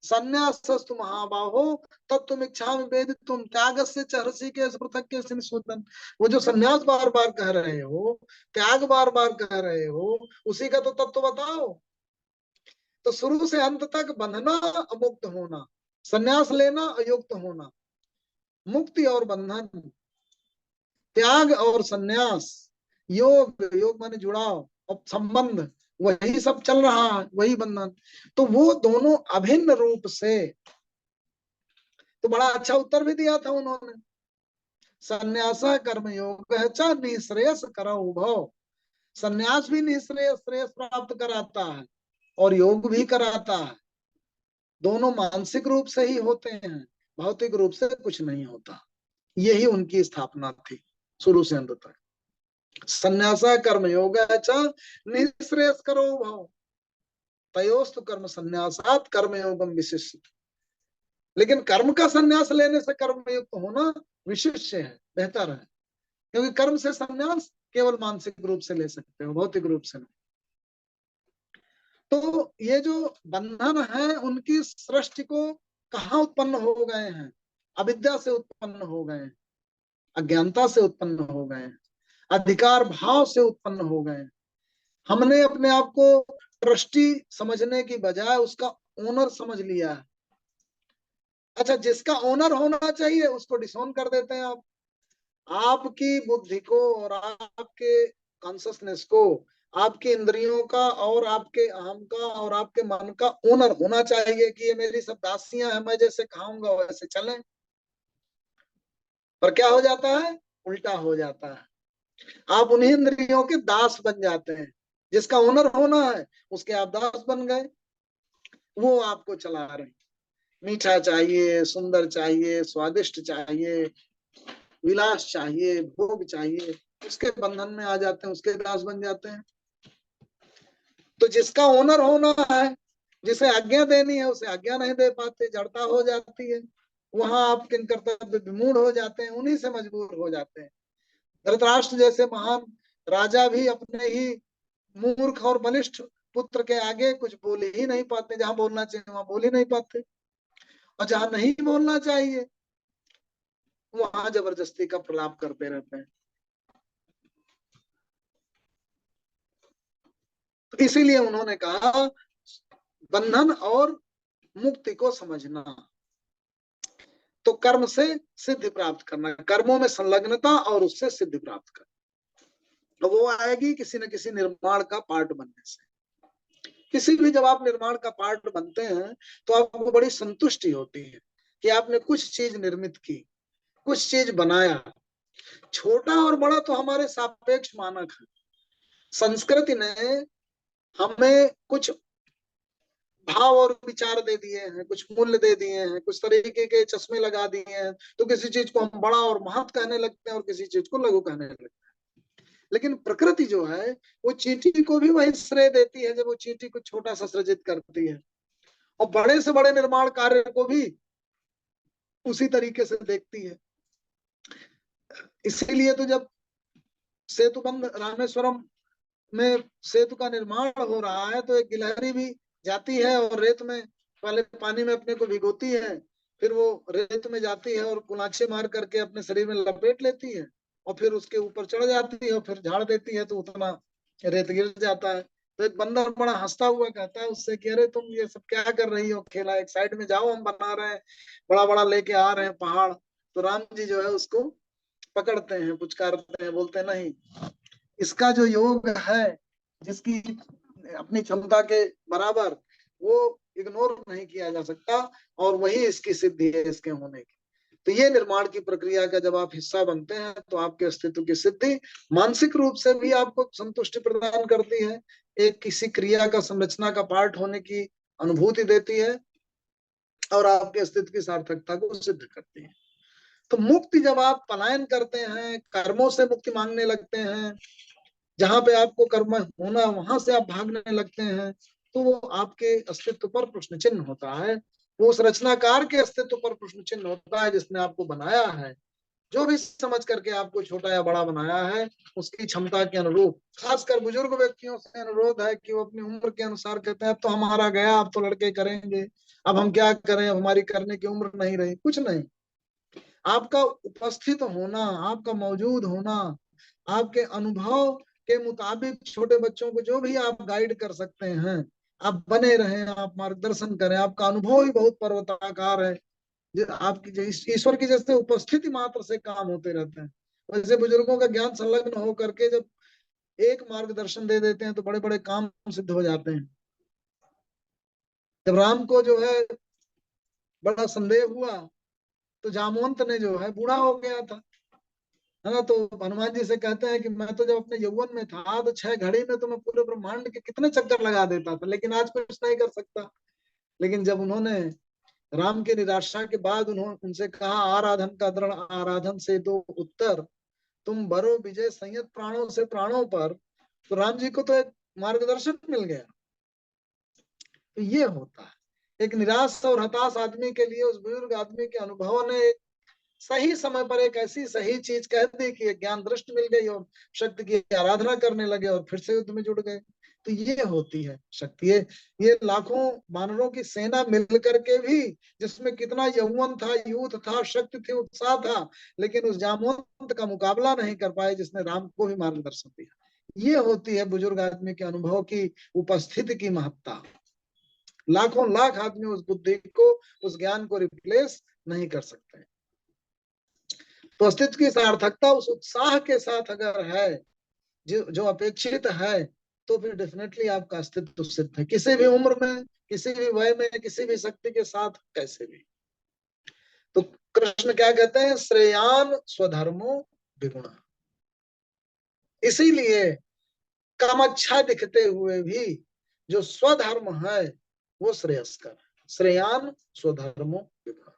संन्यासस्तु महाबाहो तत्तुम इच्छामि वेदितुम त्यागस्य च हृषिकेश पृथक्केशिन सूदन। वो जो संन्यास बार बार कह रहे हो, त्याग बार बार कह रहे हो, उसी का तो तत्व बताओ। तो शुरू से अंत तक बंधना, अमुक्त होना, संन्यास लेना, अयुक्त होना, मुक्ति और बंधन, त्याग और संन्यास, योग, योग माने जुड़ाव और संबंध, वही सब चल रहा है, वही बंधन। तो वो दोनों अभिन्न रूप से, तो बड़ा अच्छा उत्तर भी दिया था उन्होंने, संन्यास कर्म योग च निःश्रेयस करौ उभौ। संन्यास भी निःश्रेयस श्रेयस प्राप्त कराता है और योग भी कराता है। दोनों मानसिक रूप से ही होते हैं, भौतिक रूप से कुछ नहीं होता। यही उनकी स्थापना थी शुरू से अंत तक। संन्यास कर्म योग च निःश्रेयस करो उभौ तयोस्तु कर्म संन्यासात् कर्म योगम विशिष्ट। लेकिन कर्म का संन्यास लेने से कर्म युक्त होना विशिष्ट है, बेहतर है, क्योंकि कर्म से संन्यास केवल मानसिक रूप से ले सकते हो, भौतिक रूप से नहीं। तो ये जो बंधन है, उनकी सृष्टि को कहाँ उत्पन्न हो गए हैं? अविद्या से उत्पन्न हो गए हैं, अज्ञानता से उत्पन्न हो गए हैं, अधिकार भाव से उत्पन्न हो गए हैं। हमने अपने आप को ट्रस्टी समझने की बजाय उसका ओनर समझ लिया है। अच्छा, जिसका ओनर होना चाहिए उसको डिसोन कर देते हैं आप। आपकी बुद्धि को और आपके कॉन्शसनेस को, आपकी इंद्रियों का और आपके अहम का और आपके मन का ओनर होना चाहिए कि ये मेरी सब दासियां हैं, मैं जैसे खाऊंगा वैसे चलें। पर क्या हो जाता है? उल्टा हो जाता है। आप उन्हीं इंद्रियों के दास बन जाते हैं। जिसका ओनर होना है उसके आप दास बन गए, वो आपको चला रहे। मीठा चाहिए, सुंदर चाहिए, स्वादिष्ट चाहिए, विलास चाहिए, भोग चाहिए, उसके बंधन में आ जाते हैं, उसके दास बन जाते हैं। तो जिसका ओनर होना है, जिसे आज्ञा देनी है, उसे आज्ञा नहीं दे पाते, जड़ता हो जाती है। वहां आप किन कर्तव्य विमूढ़ हो जाते हैं, उन्हीं से मजबूर हो जाते हैं। धृतराष्ट्र जैसे महान राजा भी अपने ही मूर्ख और बलिष्ठ पुत्र के आगे कुछ बोल ही नहीं पाते। जहां बोलना चाहिए वहां बोल ही नहीं पाते, और जहां नहीं बोलना चाहिए वहां जबरदस्ती का प्रलाप करते रहते हैं। तो इसीलिए उन्होंने कहा बंधन और मुक्ति को समझना, तो कर्म से सिद्धि प्राप्त करना, कर्मों में संलग्नता और उससे सिद्धि प्राप्त करना, तो वो आएगी किसी न किसी निर्माण का पार्ट बनने से। किसी भी जब आप निर्माण का पार्ट बनते हैं तो आपको बड़ी संतुष्टि होती है कि आपने कुछ चीज निर्मित की, कुछ चीज बनाया। छोटा और बड़ा तो हमारे सापेक्ष मानक है। संस्कृति ने हमें कुछ भाव और विचार दे दिए हैं, कुछ मूल्य दे दिए हैं, कुछ तरीके के चश्मे लगा दिए हैं, तो किसी चीज को हम बड़ा और महत् कहने लगते हैं और किसी चीज को लघु कहने लगते हैं। लेकिन प्रकृति जो है वो चींटी को भी वही श्रेय देती है जब वो चींटी को छोटा सा सृजित करती है, और बड़े से बड़े निर्माण कार्य को भी उसी तरीके से देखती है। इसीलिए तो जब सेतुबंध रामेश्वरम में सेतु का निर्माण हो रहा है तो एक गिलहरी भी जाती है और रेत में पहले पानी में अपने को भिगोती है, फिर वो रेत में जाती है और कुलाचे मार करके अपने शरीर में लपेट लेती है और फिर उसके ऊपर चढ़ जाती है और फिर झाड़ देती है, तो उतना रेत गिर जाता है। तो एक बंदर बड़ा हंसता हुआ कहता है उससे कि अरे तुम ये सब क्या कर रही हो, खेला एक साइड में जाओ, हम बना रहे हैं, बड़ा बड़ा लेके आ रहे हैं पहाड़। तो राम जी जो है उसको पकड़ते हैं, पुचकारते हैं, बोलते हैं नहीं, इसका जो योग है, जिसकी अपनी क्षमता के बराबर, वो इग्नोर नहीं किया जा सकता, और वही इसकी सिद्धि है इसके होने की। तो ये निर्माण की प्रक्रिया का जब आप हिस्सा बनते हैं तो आपके अस्तित्व की सिद्धि मानसिक रूप से भी आपको संतुष्टि प्रदान करती है, एक किसी क्रिया का संरचना का पार्ट होने की अनुभूति देती है, और आपके अस्तित्व की सार्थकता को सिद्ध करती है। तो मुक्ति जब आप पलायन करते हैं, कर्मों से मुक्ति मांगने लगते हैं, जहां पे आपको कर्म होना वहां से आप भागने लगते हैं, तो वो आपके अस्तित्व पर प्रश्न चिन्ह होता है। वो उस रचनाकार के अस्तित्व पर प्रश्न चिन्ह होता है जिसने आपको बनाया है, जो भी समझ करके आपको छोटा या बड़ा बनाया है उसकी क्षमता के अनुरूप, खासकर बुजुर्ग व्यक्तियों से अनुरोध है कि वो अपनी उम्र के अनुसार कहते हैं अब तो हमारा गया, अब तो लड़के करेंगे, अब हम क्या करें, अब हमारी करने की उम्र नहीं रही। कुछ नहीं, आपका उपस्थित होना, आपका मौजूद होना, आपके अनुभव के मुताबिक छोटे बच्चों को जो भी आप गाइड कर सकते हैं आप बने रहें, आप मार्गदर्शन करें। आपका अनुभव ही बहुत पर्वताकार है, आपकी ईश्वर की जैसे उपस्थिति मात्र से काम होते रहते हैं। वैसे बुजुर्गों का ज्ञान संलग्न हो करके जब एक मार्गदर्शन दे देते हैं तो बड़े बड़े काम सिद्ध हो जाते हैं। जब राम को जो है बड़ा संदेह हुआ तो जामवंत ने जो है बूढ़ा हो गया था, है ना, तो हनुमान जी से कहते हैं कि मैं तो जब अपने यौवन में था तो 6 घड़ी में तो मैं पूरे ब्रह्मांड के कितने चक्कर लगा देता था, लेकिन आज कुछ नहीं कर सकता। लेकिन जब उन्होंने राम की निराशा के बाद उन्होंने उनसे कहा आराधन का दृढ़ आराधन से दो उत्तर, तुम बरो विजय संयत प्राणों से प्राणों पर, तो राम जी को तो एक मार्गदर्शन मिल गया। तो ये होता है, एक निराश और हताश आदमी के लिए उस बुजुर्ग आदमी के अनुभव ने एक सही समय पर एक ऐसी सही चीज कह दी कि ज्ञान दृष्टि मिल गई और शक्ति की आराधना करने लगे और फिर से युद्ध में जुड़ गए। तो ये होती है शक्ति। ये लाखों वानरों की सेना मिल करके भी, जिसमें कितना यौवन था, यूथ था, शक्ति थी, उत्साह था, लेकिन उस जामवंत का मुकाबला नहीं कर पाए जिसने राम को भी मार्गदर्शन दिया। ये होती है बुजुर्ग आदमी के अनुभव की उपस्थिति की महत्ता। लाखों लाख आदमी उस बुद्धि को, उस ज्ञान को रिप्लेस नहीं कर सकते। तो अस्तित्व की सार्थकता उस उत्साह के साथ अगर है जो अपेक्षित है, तो फिर डेफिनेटली आपका अस्तित्व सिद्ध है, किसी भी उम्र में, किसी भी वय में, किसी भी शक्ति के साथ, कैसे भी। तो कृष्ण क्या कहते हैं, श्रेयान स्वधर्मो विगुण। इसीलिए कम अच्छा दिखते हुए भी जो स्वधर्म है वो श्रेयस्कर है। श्रेयान स्वधर्मो विगुण।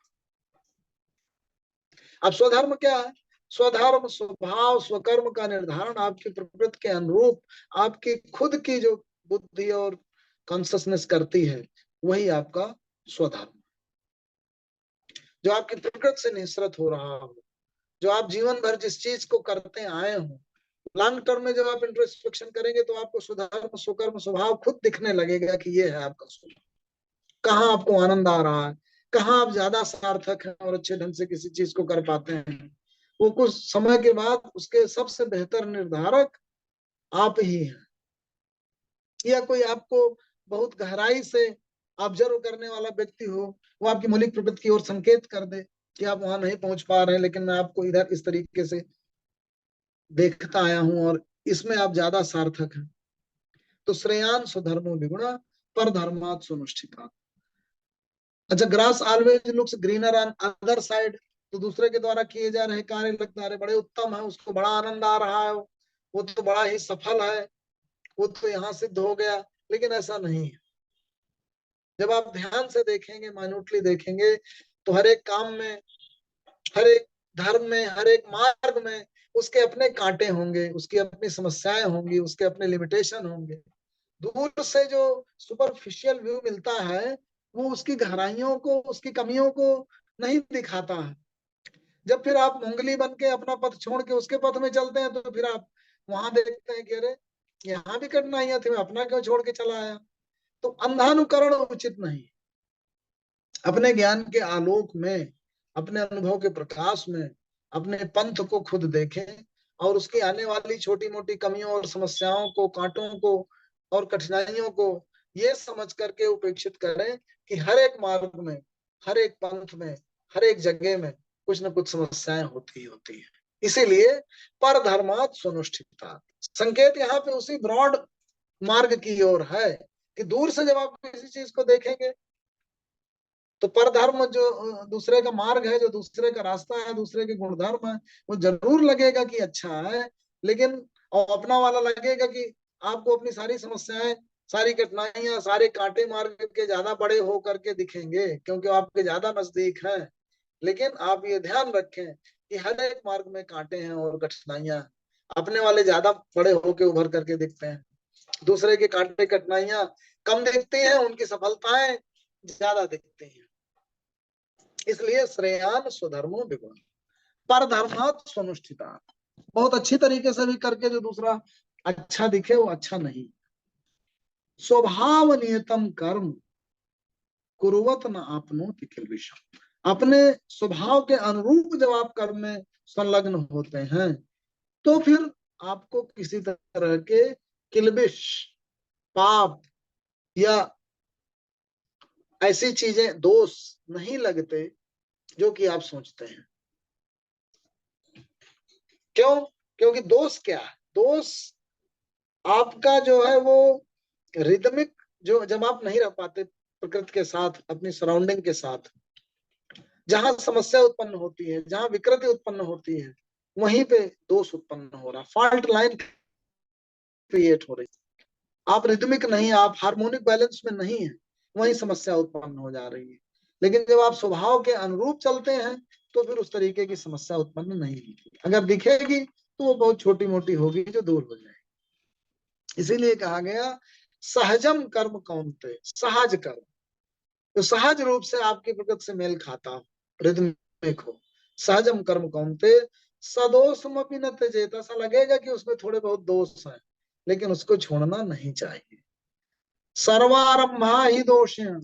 अब स्वधर्म क्या है? स्वधर्म स्वभाव स्वकर्म का निर्धारण आपकी प्रकृति के अनुरूप आपकी खुद की जो बुद्धि और कॉन्सियसनेस करती है, वही आपका स्वधर्म, जो आपकी प्रकृति से निःसृत हो रहा हो, जो आप जीवन भर जिस चीज को करते आए हो। लॉन्ग टर्म में जब आप इंट्रोस्पेक्शन करेंगे तो आपको स्वधर्म स्वकर्म स्वभाव खुद दिखने लगेगा कि ये है आपका स्वभाव। कहाँ आपको आनंद आ रहा है, कहाँ आप ज्यादा सार्थक हैं और अच्छे ढंग से किसी चीज को कर पाते हैं, वो कुछ समय के बाद उसके सबसे बेहतर निर्धारक आप ही हैं। या कोई आपको बहुत गहराई से ऑब्जर्व करने वाला व्यक्ति हो, वो आपकी मौलिक प्रवृत्ति की ओर संकेत कर दे कि आप वहां नहीं पहुंच पा रहे हैं, लेकिन मैं आपको इधर इस तरीके से देखता आया हूं और इसमें आप ज्यादा सार्थक हैं। तो श्रेयान स्वधर्मो विगुणा पर धर्मात् सुनुष्ठिता। अच्छा, grass always looks greener on other side. तो दूसरे के द्वारा किए जा रहे कार्य लगता है बड़े उत्तम है, उसको बड़ा आनंद आ रहा है, वो तो बड़ा ही सफल है, वो तो यहाँ सिद्ध हो गया। लेकिन ऐसा नहीं है। जब आप ध्यान से देखेंगे, माइन्यूटली देखेंगे, तो हर एक काम में, हर एक धर्म में, हर एक मार्ग में उसके अपने कांटे होंगे, उसकी अपनी समस्याएं होंगी, उसके अपने लिमिटेशन होंगे। दूर से जो सुपरफिशियल व्यू मिलता है वो उसकी गहराइयों को, उसकी कमियों को नहीं दिखाता है। जब फिर आप मुंगली बन के अपना पथ छोड़ के उसके पथ में चलते हैं तो फिर आप वहां देखते हैं कि अरे यहाँ भी कठिनाइयां थी, मैं अपना क्यों छोड़ के चला आया। तो अंधानुकरण उचित नहीं। अपने ज्ञान के आलोक में, अपने अनुभव के प्रकाश में अपने पंथ को खुद देखें और उसकी आने वाली छोटी मोटी कमियों और समस्याओं को, कांटों को और कठिनाइयों को ये समझ करके उपेक्षित करें कि हर एक मार्ग में, हर एक पंथ में, हर एक जगह में कुछ न कुछ समस्याएं होती होती है। इसीलिए पर धर्मात् स्वनुष्ठिता संकेत यहाँ पे उसी ब्रॉड मार्ग की ओर है कि दूर से जब आप किसी चीज को देखेंगे तो परधर्म जो दूसरे का मार्ग है, जो दूसरे का रास्ता है, दूसरे के गुणधर्म है, वो जरूर लगेगा कि अच्छा है, लेकिन और अपना वाला लगेगा कि आपको अपनी सारी समस्याएं, सारी कठिनाइयां, सारे कांटे मार्ग के ज्यादा बड़े हो करके दिखेंगे क्योंकि आपके ज्यादा नजदीक हैं। लेकिन आप ये ध्यान रखें कि हर एक मार्ग में कांटे हैं और कठिनाइयां। अपने वाले ज्यादा बड़े होके उभर करके दिखते हैं, दूसरे के कांटे कठिनाइयां कम दिखती हैं, उनकी सफलताएं ज्यादा दिखती हैं। इसलिए श्रेयान स्वधर्मो विगुण। परधर्मात् स्वनुष्ठिता, बहुत अच्छी तरीके से भी करके जो दूसरा अच्छा दिखे वो अच्छा नहीं। स्वभाव नियतम कर्म कुर्वत न आपनोति किल्बिषम्, अपने स्वभाव के अनुरूप जब आप कर्म में संलग्न होते हैं तो फिर आपको किसी तरह के किल्बिष, पाप या ऐसी चीजें, दोष नहीं लगते जो कि आप सोचते हैं। क्यों? क्योंकि दोष क्या है? दोष आपका जो है वो रिदमिक, जो जब आप नहीं रह पाते प्रकृति के साथ, अपनी सराउंडिंग के साथ, जहां समस्या उत्पन्न होती है, जहां विकृति उत्पन्न होती है, वहीं पे दोष उत्पन्न हो रहा, फॉल्ट लाइन क्रिएट हो रही। आप रिदमिक नहीं, आप हार्मोनिक बैलेंस में नहीं है, वही समस्या उत्पन्न हो जा रही है। लेकिन जब आप स्वभाव के अनुरूप चलते हैं तो फिर उस तरीके की समस्या उत्पन्न नहीं होगी। अगर दिखेगी तो वो बहुत छोटी मोटी होगी जो दूर हो जाएगी। इसीलिए कहा गया सहजम कर्म कौन्ते, सहज कर्म, तो सहज रूप से आपकी प्रकृति से मेल खाता हो, रिदमिक हो। सहजम कर्म कौन्ते सदोषमपि न त्यजेत, ऐसा लगेगा कि उसमें थोड़े बहुत दोष हैं लेकिन उसको छोड़ना नहीं चाहिए। सर्वारंभा ही दोष हैं,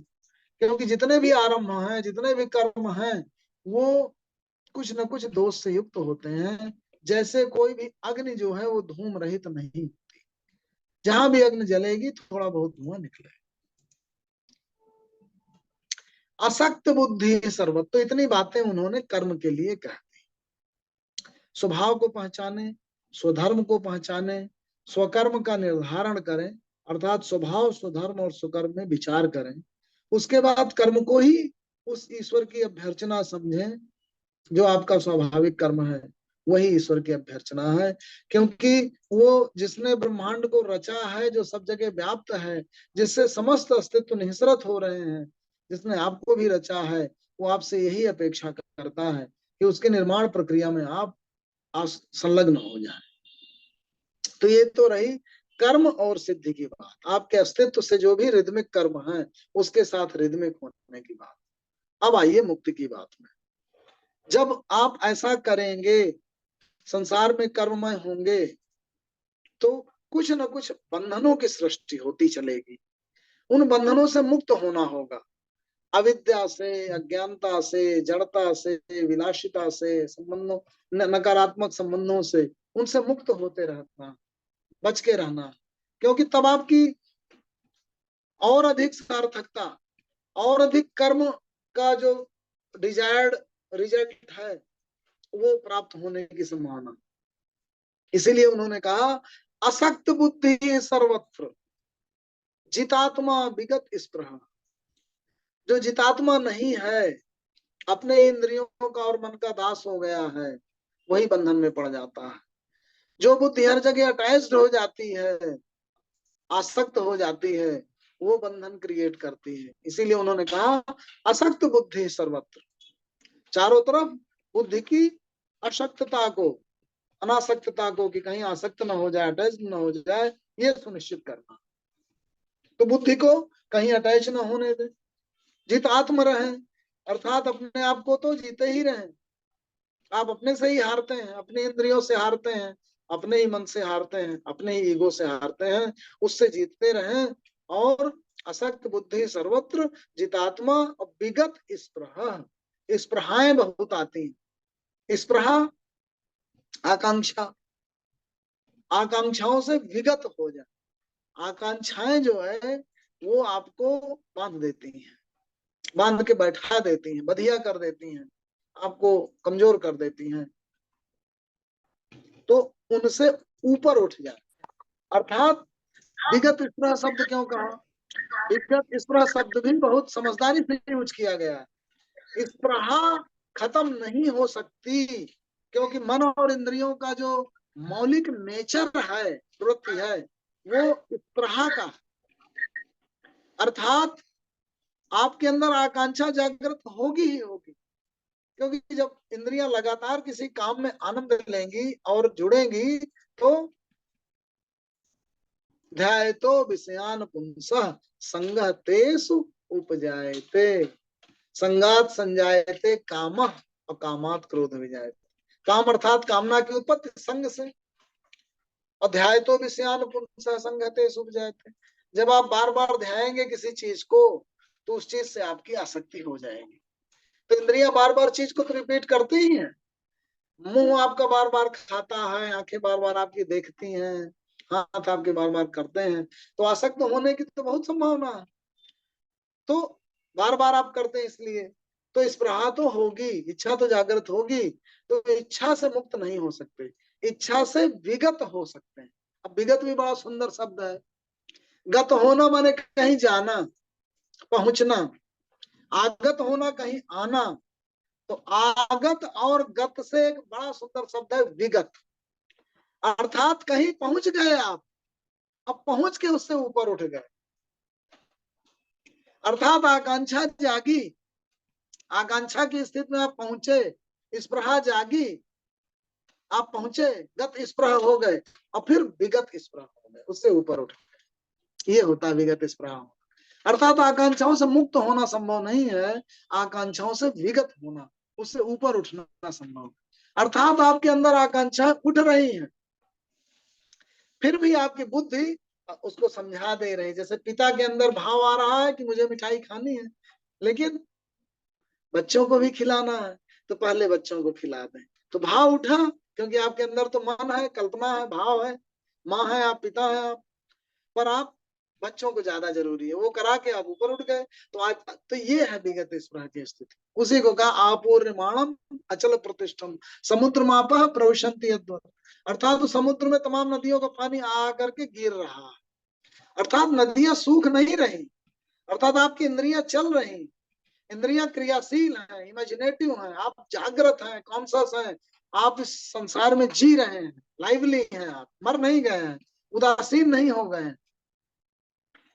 क्योंकि जितने भी आरंभ हैं, जितने भी कर्म हैं, वो कुछ न कुछ दोष से युक्त होते हैं। जैसे कोई भी अग्नि जो है वो धूम रहित नहीं होती, जहां भी अग्नि जलेगी थोड़ा बहुत धुआं निकलेगा। असक्त बुद्धि सर्वत्र, तो इतनी बातें उन्होंने कर्म के लिए कह दी। स्वभाव को पहचाने, स्वधर्म को पहचाने, स्वकर्म का निर्धारण करें, अर्थात स्वभाव, स्वधर्म और स्वकर्म में विचार करें। उसके बाद कर्म को ही उस ईश्वर की अभ्यर्चना समझें, जो आपका स्वाभाविक कर्म है वही ईश्वर की अभ्यर्चना है। क्योंकि वो जिसने ब्रह्मांड को रचा है, जो सब जगह व्याप्त है, जिससे समस्त अस्तित्व निःसृत हो रहे हैं, जिसने आपको भी रचा है, वो आपसे यही अपेक्षा करता है कि उसके निर्माण प्रक्रिया में आप संलग्न हो जाए। तो ये तो रही कर्म और सिद्धि की बात। आपके अस्तित्व से जो भी रिदमिक कर्म है उसके साथ रिदमिक होने की बात। अब आइए मुक्ति की बात में। जब आप ऐसा करेंगे, संसार में कर्ममय होंगे, तो कुछ न कुछ बंधनों की सृष्टि होती चलेगी। उन बंधनों से मुक्त होना होगा। अविद्या से, अज्ञानता से, जड़ता से, विलासिता से, संबंधों, नकारात्मक संबंधों से, उनसे मुक्त होते रहना, बच के रहना। क्योंकि तब आपकी और अधिक सार्थकता, और अधिक कर्म का जो डिजायर्ड रिजल्ट है वो प्राप्त होने की संभावना। इसीलिए उन्होंने कहा असक्त बुद्धि सर्वत्र जितात्मा विगत स्पृहा, जो जितात्मा नहीं है, अपने इंद्रियों का और मन का दास हो गया है, वही बंधन में पड़ जाता है। जो बुद्धि हर जगह अटैच्ड हो जाती है, आसक्त हो जाती है, वो बंधन क्रिएट करती है। इसीलिए उन्होंने कहा असक्त बुद्धि सर्वत्र, चारों तरफ बुद्धि की अशक्तता को, अनासक्तता को, कि कहीं आसक्त न हो जाए, अटैच न हो जाए, ये सुनिश्चित करना। तो बुद्धि को कहीं अटैच न होने दे, जित आत्म रहे, अर्थात अपने आप को तो जीते ही रहे। आप अपने से ही हारते हैं, अपने इंद्रियों से हारते हैं, अपने ही मन से हारते हैं, अपने ही ईगो से हारते हैं, उससे जीतते रहें। और असक्त बुद्धि सर्वत्र जितात्मा विगत स्पृहा, स्पृहाएं बहुत आती हैं। स्पृहा आकांक्षा, आकांक्षाओं से विगत हो जाए। आकांक्षाएं जो है वो आपको बांध देती हैं, बांध के बैठा देती हैं, बधिया कर देती हैं, आपको कमजोर कर देती हैं। तो उनसे ऊपर उठ जाए। अर्थात विगत स्पृहा शब्द क्यों कहा? विगत स्पृहा शब्द भी बहुत समझदारी से यूज किया गया है। स्पृहा खत्म नहीं हो सकती, क्योंकि मन और इंद्रियों का जो मौलिक नेचर है, प्रवृत्ति है, वो स्पृहा का। अर्थात आपके अंदर आकांक्षा जागृत होगी ही होगी, क्योंकि जब इंद्रियां लगातार किसी काम में आनंद लेंगी और जुड़ेंगी तो ध्यायतो विषयान पुंसः संगतेषु उपजायते, संगात संजायते कामः और कामात क्रोध विजायते। काम अर्थात कामना की उत्पत्ति संग से। अध्याय तो विषयान पुंसः संगते शुभ जाते। जब आप बार बार ध्याएंगे किसी चीज को तो उस चीज से आपकी आसक्ति हो जाएगी। तो इंद्रियां बार बार चीज को तो रिपीट करती ही हैं। मुंह आपका बार बार खाता है, आंखें बार बार आपकी देखती हैं, हाथ आपके बार बार करते हैं, तो आसक्त होने की तो बहुत संभावना है। तो बार बार आप करते हैं इसलिए तो स्पृहा तो होगी, इच्छा तो जागृत होगी। तो इच्छा से मुक्त नहीं हो सकते, इच्छा से विगत हो सकते हैं। अब विगत भी बड़ा सुंदर शब्द है। गत होना माने कहीं जाना, पहुंचना। आगत होना कहीं आना। तो आगत और गत से एक बड़ा सुंदर शब्द है विगत। अर्थात कहीं पहुंच गए आप, अब पहुंच के उससे ऊपर उठ गए। अर्थात आकांक्षा जागी, आकांक्षा की स्थिति में आप पहुंचे, स्पृहा जागी, आप पहुंचे, गत स्पृह हो गए और फिर विगत स्पृह हो गए, उससे ऊपर उठ गए। ये होता है विगत स्पृह। अर्थात आकांक्षाओं से मुक्त होना संभव नहीं है, आकांक्षाओं से विगत होना, उससे ऊपर उठना संभव है। अर्थात आपके अंदर आकांक्षाएं उठ रही हैं, फिर भी आपकी बुद्धि उसको समझा दे रही है। जैसे पिता के अंदर भाव आ रहा है कि मुझे मिठाई खानी है, लेकिन बच्चों को भी खिलाना है, तो पहले बच्चों को खिला दें। तो भाव उठा, क्योंकि आपके अंदर तो मन है, कल्पना है, भाव है, माँ है आप, पिता है आप, पर आप बच्चों को ज्यादा जरूरी है, वो करा के आप ऊपर उठ गए। तो आज तो ये है विगत स्पृहा की स्थिति। उसी को कहा आपूर्यमाणम अचल प्रतिष्ठम समुद्र मापः प्रविशन्ति यद्वत्। अर्थात तो समुद्र में तमाम नदियों का पानी आ करके गिर रहा है, अर्थात नदियां सूख नहीं रही, अर्थात आपकी इंद्रियां चल रही, इंद्रियां क्रियाशील हैं, इमेजिनेटिव हैं, आप जागृत हैं, कॉन्शियस हैं, आप इस संसार में जी रहे हैं, लाइवली हैं, आप मर नहीं गए हैं, उदासीन नहीं हो गए हैं,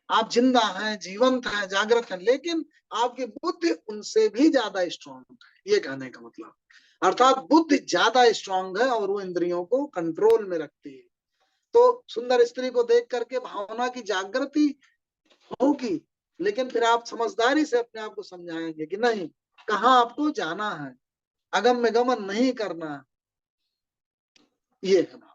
आप जिंदा हैं, जीवंत हैं, जागृत हैं, लेकिन आपकी बुद्धि उनसे भी ज्यादा स्ट्रांग है। ये कहने का मतलब, अर्थात बुद्धि ज्यादा स्ट्रांग है और वो इंद्रियों को कंट्रोल में रखती है। तो सुंदर स्त्री को देख करके भावना की जागृति होगी, लेकिन फिर आप समझदारी से अपने आप को समझाएंगे कि नहीं, कहाँ आपको जाना है, अगम में गमन नहीं करना है। ये है।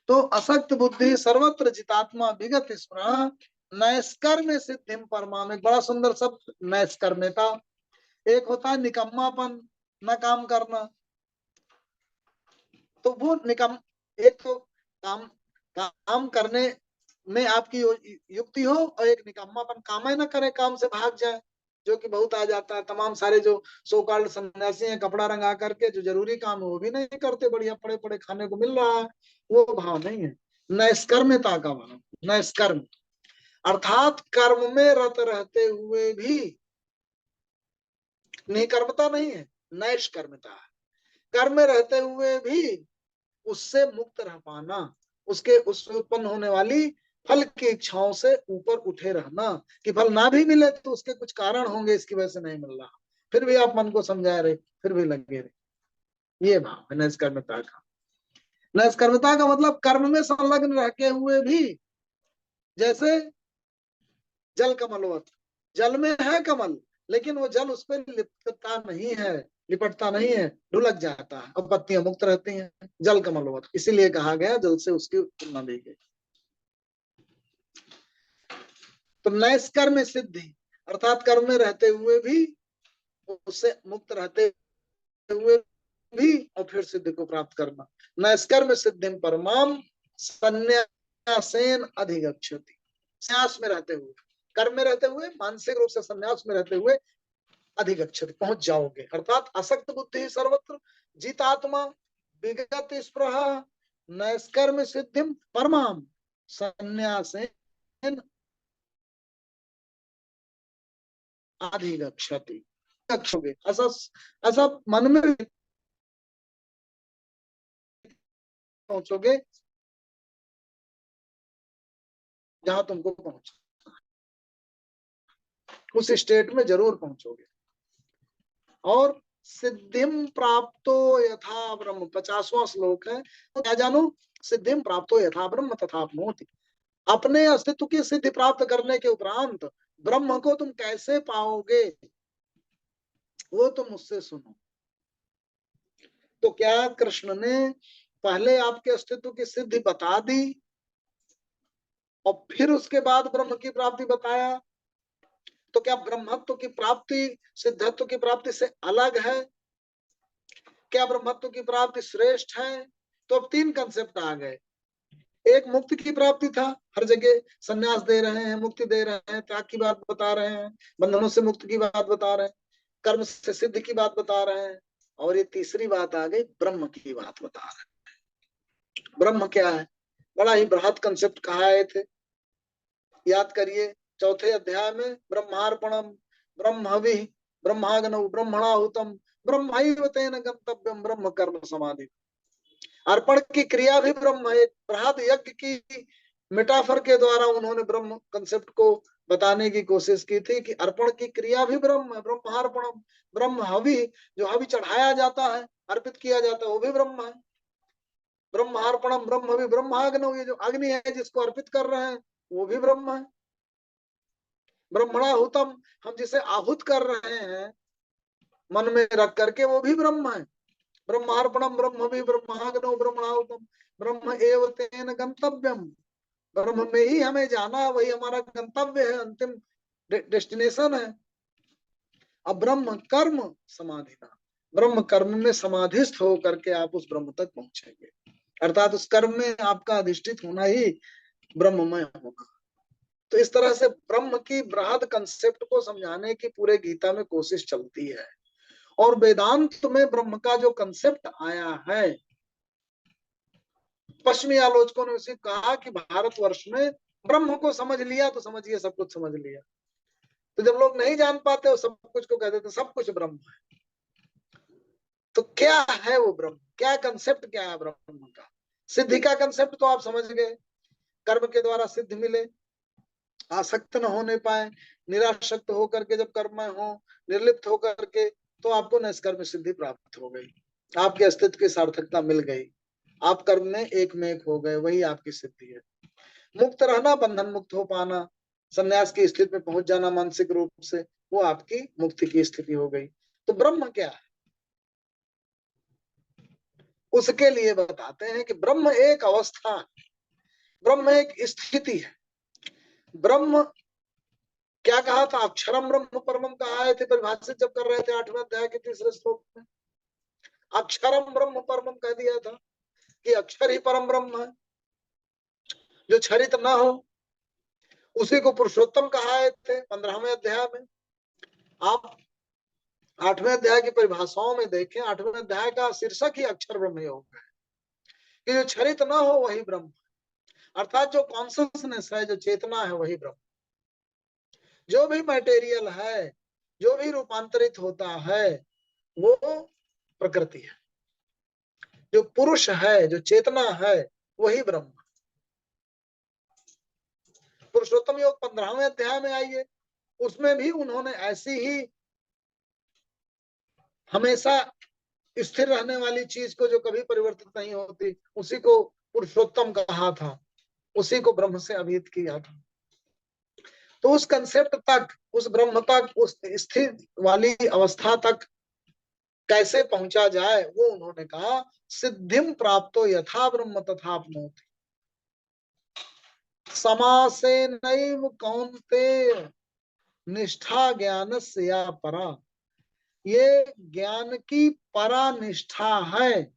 तो असक्त बुद्धि सर्वत्र जितात्मा विगत स्पृहा नैष्कर्म्य सिद्धिम परमा में बड़ा सुंदर शब्द नैष्कर्म्यता। एक होता है निकम्मापन, न काम करना, तो वो निकम, एक तो काम काम करने में आपकी युक्ति हो, और एक निकम्मापन, काम ही ना करे, काम से भाग जाए, जो कि बहुत आ जाता है। तमाम सारे जो सो कॉल्ड सन्यासी हैं, कपड़ा रंगा करके जो जरूरी काम है वो भी नहीं करते, बढ़िया पड़े पड़े खाने को मिल रहा है, वो भाव नहीं है। नैष्कर्म्यता का भाव, नैष्कर्म अर्थात कर्म में रत रहते हुए भी, निकर्मता नहीं है, नैष्कर्म्यता है, कर्म में रहते हुए भी उससे मुक्त रह पाना, उसके उससे उत्पन्न होने वाली फल की इच्छाओं से ऊपर उठे रहना, कि फल ना भी मिले तो उसके कुछ कारण होंगे, इसकी वजह से नहीं मिल रहा, फिर भी आप मन को समझा रहे, फिर भी लगे रहे। ये भाव है नैष्कर्म्यता का। नैष्कर्म्यता का मतलब कर्म में संलग्न रखे हुए भी, जैसे जल कमलवत, जल में है कमल, लेकिन वो जल उस पर लिपटता नहीं है, लिपटता नहीं है, ढुलक जाता है, अब पत्तियां मुक्त रहती हैं, जल कमलवत, इसीलिए कहा गया जल से उसकी तुलना दी गई। तो नैष्कर्म्य सिद्धि अर्थात कर्म में रहते हुए भी, उससे मुक्त रहते हुए भी, और फिर सिद्धि को प्राप्त करना। नैष्कर्म्य सिद्धिम परमाम संन्यासेन अधिगच्छति, संन्यास में रहते हुए, कर्म में रहते हुए, मानसिक रूप से संन्यास में रहते हुए अधिगच्छति, पहुंच जाओगे। अर्थात असक्त बुद्धि सर्वत्र जितात्मा विगत स्पृहा नैष्कर्म्य सिद्धिम परमाम संन्यासेन अधिगच्छति, ऐसा ऐसा मन में पहुंचोगे जहां तुमको पहुंच, उस स्टेट में जरूर पहुंचोगे। और सिद्धिम प्राप्तो यथा ब्रह्म 50वां श्लोक है। तो क्या जानो, सिद्धिम प्राप्तो यथा ब्रह्म तथाप्नोति, अपने अस्तित्व की सिद्धि प्राप्त करने के उपरांत ब्रह्म को तुम कैसे पाओगे, वो तुम मुझसे सुनो। तो क्या कृष्ण ने पहले आपके अस्तित्व की सिद्धि बता दी और फिर उसके बाद ब्रह्म की प्राप्ति बताया? तो क्या ब्रह्मत्व की प्राप्ति सिद्धत्व की प्राप्ति से अलग है? क्या ब्रह्मत्व की प्राप्ति श्रेष्ठ है? तो अब तीन कंसेप्ट आ गए। एक मुक्ति की प्राप्ति था, हर जगह संन्यास दे रहे हैं, मुक्ति दे रहे हैं, त्याग की बात बता रहे हैं, बंधनों से मुक्ति की बात बता रहे हैं, कर्म से सिद्ध की बात बता रहे हैं, और ये तीसरी बात आ गई, ब्रह्म की बात बता रहे हैं। ब्रह्म क्या है? बड़ा ही बृहद कंसेप्ट कहा आए थे, याद करिए। चौथे अध्याय में ब्रह्मार्पणम ब्रह्म हवि ब्रह्माग्नौ ब्रह्मणाहुतम ब्रह्मैव तेन गंतव्यम ब्रह्म कर्म समाधि। अर्पण की क्रिया भी ब्रह्म है। बृहद यज्ञ की मेटाफर के द्वारा उन्होंने ब्रह्म कंसेप्ट को बताने की कोशिश की थी कि अर्पण की क्रिया भी ब्रह्म है। ब्रह्मार्पणम ब्रह्म हवि, जो हवि चढ़ाया जाता है, अर्पित किया जाता है, वो भी ब्रह्म है। ब्रह्मार्पणम ब्रह्म हवि ब्रह्माग्नौ, ये जो अग्नि है जिसको अर्पित कर रहे हैं वो भी ब्रह्म है। ब्रह्मणाहुतम, हम जिसे आहूत कर रहे हैं मन में रख करके, वो भी ब्रह्म है। ब्रह्मार्पणम ब्रह्म भी ब्रह्माग्नौ ब्रह्मणाहुतम ब्रह्म एव तेन गंतव्यम, ब्रह्म में ही हमें जाना है, वही हमारा गंतव्य है, अंतिम डेस्टिनेशन है। अब ब्रह्म कर्म समाधिना, ब्रह्म कर्म में समाधिस्थ होकर के आप उस ब्रह्म तक पहुंचेंगे, अर्थात उस कर्म में आपका अधिष्ठित होना ही ब्रह्ममय होना। तो इस तरह से ब्रह्म की बृहद कंसेप्ट को समझाने की पूरे गीता में कोशिश चलती है। और वेदांत में ब्रह्म का जो कंसेप्ट आया है, पश्चिमी आलोचकों ने उसे कहा कि भारतवर्ष में ब्रह्म को समझ लिया तो समझिए सब कुछ समझ लिया। तो जब लोग नहीं जान पाते वो सब कुछ को कहते थे सब कुछ ब्रह्म है। तो क्या है वो ब्रह्म? क्या कंसेप्ट क्या है ब्रह्म का? सिद्धि का कंसेप्ट तो आप समझ गए, कर्म के द्वारा सिद्ध मिले, आसक्त न होने पाए, निराशक्त होकर के जब कर्म में हो, निर्लिप्त होकर के, तो आपको निष्कर्म सिद्धि प्राप्त हो गई, आपके अस्तित्व की सार्थकता मिल गई, आप कर्म में एक हो गए, वही आपकी सिद्धि है। मुक्त रहना, बंधन मुक्त हो पाना, संन्यास की स्थिति में पहुंच जाना मानसिक रूप से, वो आपकी मुक्ति की स्थिति हो गई। तो ब्रह्म क्या है? उसके लिए बताते हैं कि ब्रह्म एक अवस्था है, ब्रह्म एक स्थिति है। ब्रह्म क्या कहा था? अक्षरम ब्रह्म परमम कहा थे, परिभाषित जब कर रहे थे 8वें अध्याय के 3रे श्लोक में, अक्षरम ब्रह्म परमम कह दिया था कि अक्षर ही परम ब्रह्म है, जो क्षरित न हो। उसी को पुरुषोत्तम कहा थे 15वें अध्याय में। आप 8वें अध्याय की परिभाषाओं में देखें, 8वें अध्याय का शीर्षक ही अक्षर ब्रह्म योग है, कि जो क्षरित न हो वही ब्रह्म, अर्थात जो कॉन्शसनेस है, जो चेतना है, वही ब्रह्म। जो भी मटेरियल है, जो भी रूपांतरित होता है, वो प्रकृति है। जो पुरुष है, जो चेतना है, वही ब्रह्म। पुरुषोत्तम योग 15वें अध्याय में आइए, उसमें भी उन्होंने ऐसी ही हमेशा स्थिर रहने वाली चीज को, जो कभी परिवर्तित नहीं होती, उसी को पुरुषोत्तम कहा था, उसी को ब्रह्म से अभिहित किया था। तो उस कंसेप्ट तक, उस ब्रह्म तक, उस स्थिर वाली अवस्था तक कैसे पहुंचा जाए, वो उन्होंने कहा सिद्धिम प्राप्तो यथा ब्रह्म तथाप्नोति समासेनैव कौन्तेय निष्ठा ज्ञानस्य या परा। ये ज्ञान की परा निष्ठा है,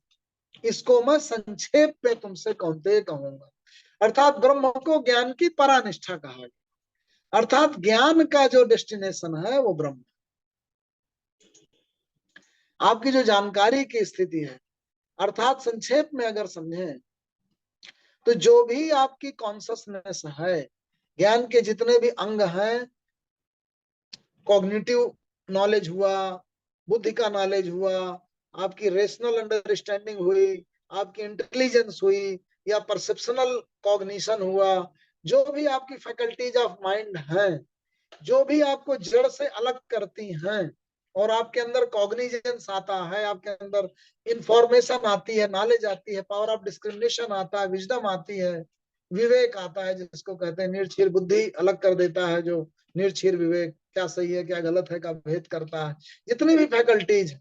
इसको मैं संक्षेप में तुमसे कौन्तेय कहूंगा। अर्थात ब्रह्म को ज्ञान की परा निष्ठा कहा गया, अर्थात ज्ञान का जो डेस्टिनेशन है वो ब्रह्म। आपकी जो जानकारी की स्थिति है, अर्थात संक्षेप में अगर समझें तो जो भी आपकी कॉन्शसनेस है, ज्ञान के जितने भी अंग हैं, कॉग्निटिव नॉलेज हुआ, बुद्धि का नॉलेज हुआ, आपकी रेशनल अंडरस्टैंडिंग हुई, आपकी इंटेलिजेंस हुई, या परसेप्शनल कॉग्निशन हुआ, जो भी आपकी फैकल्टीज ऑफ माइंड हैं, जो भी आपको जड़ से अलग करती हैं, और आपके अंदर कॉग्निजेंस आता है, आपके अंदर इंफॉर्मेशन आती है, नॉलेज आती है, पावर ऑफ डिस्क्रिमिनेशन आता है, विजडम आती है, विवेक आता है, जिसको कहते हैं निर्क्षीर बुद्धि अलग कर देता है, जो निर्क्षीर विवेक, क्या सही है क्या गलत है का भेद करता है। जितनी भी फैकल्टीज,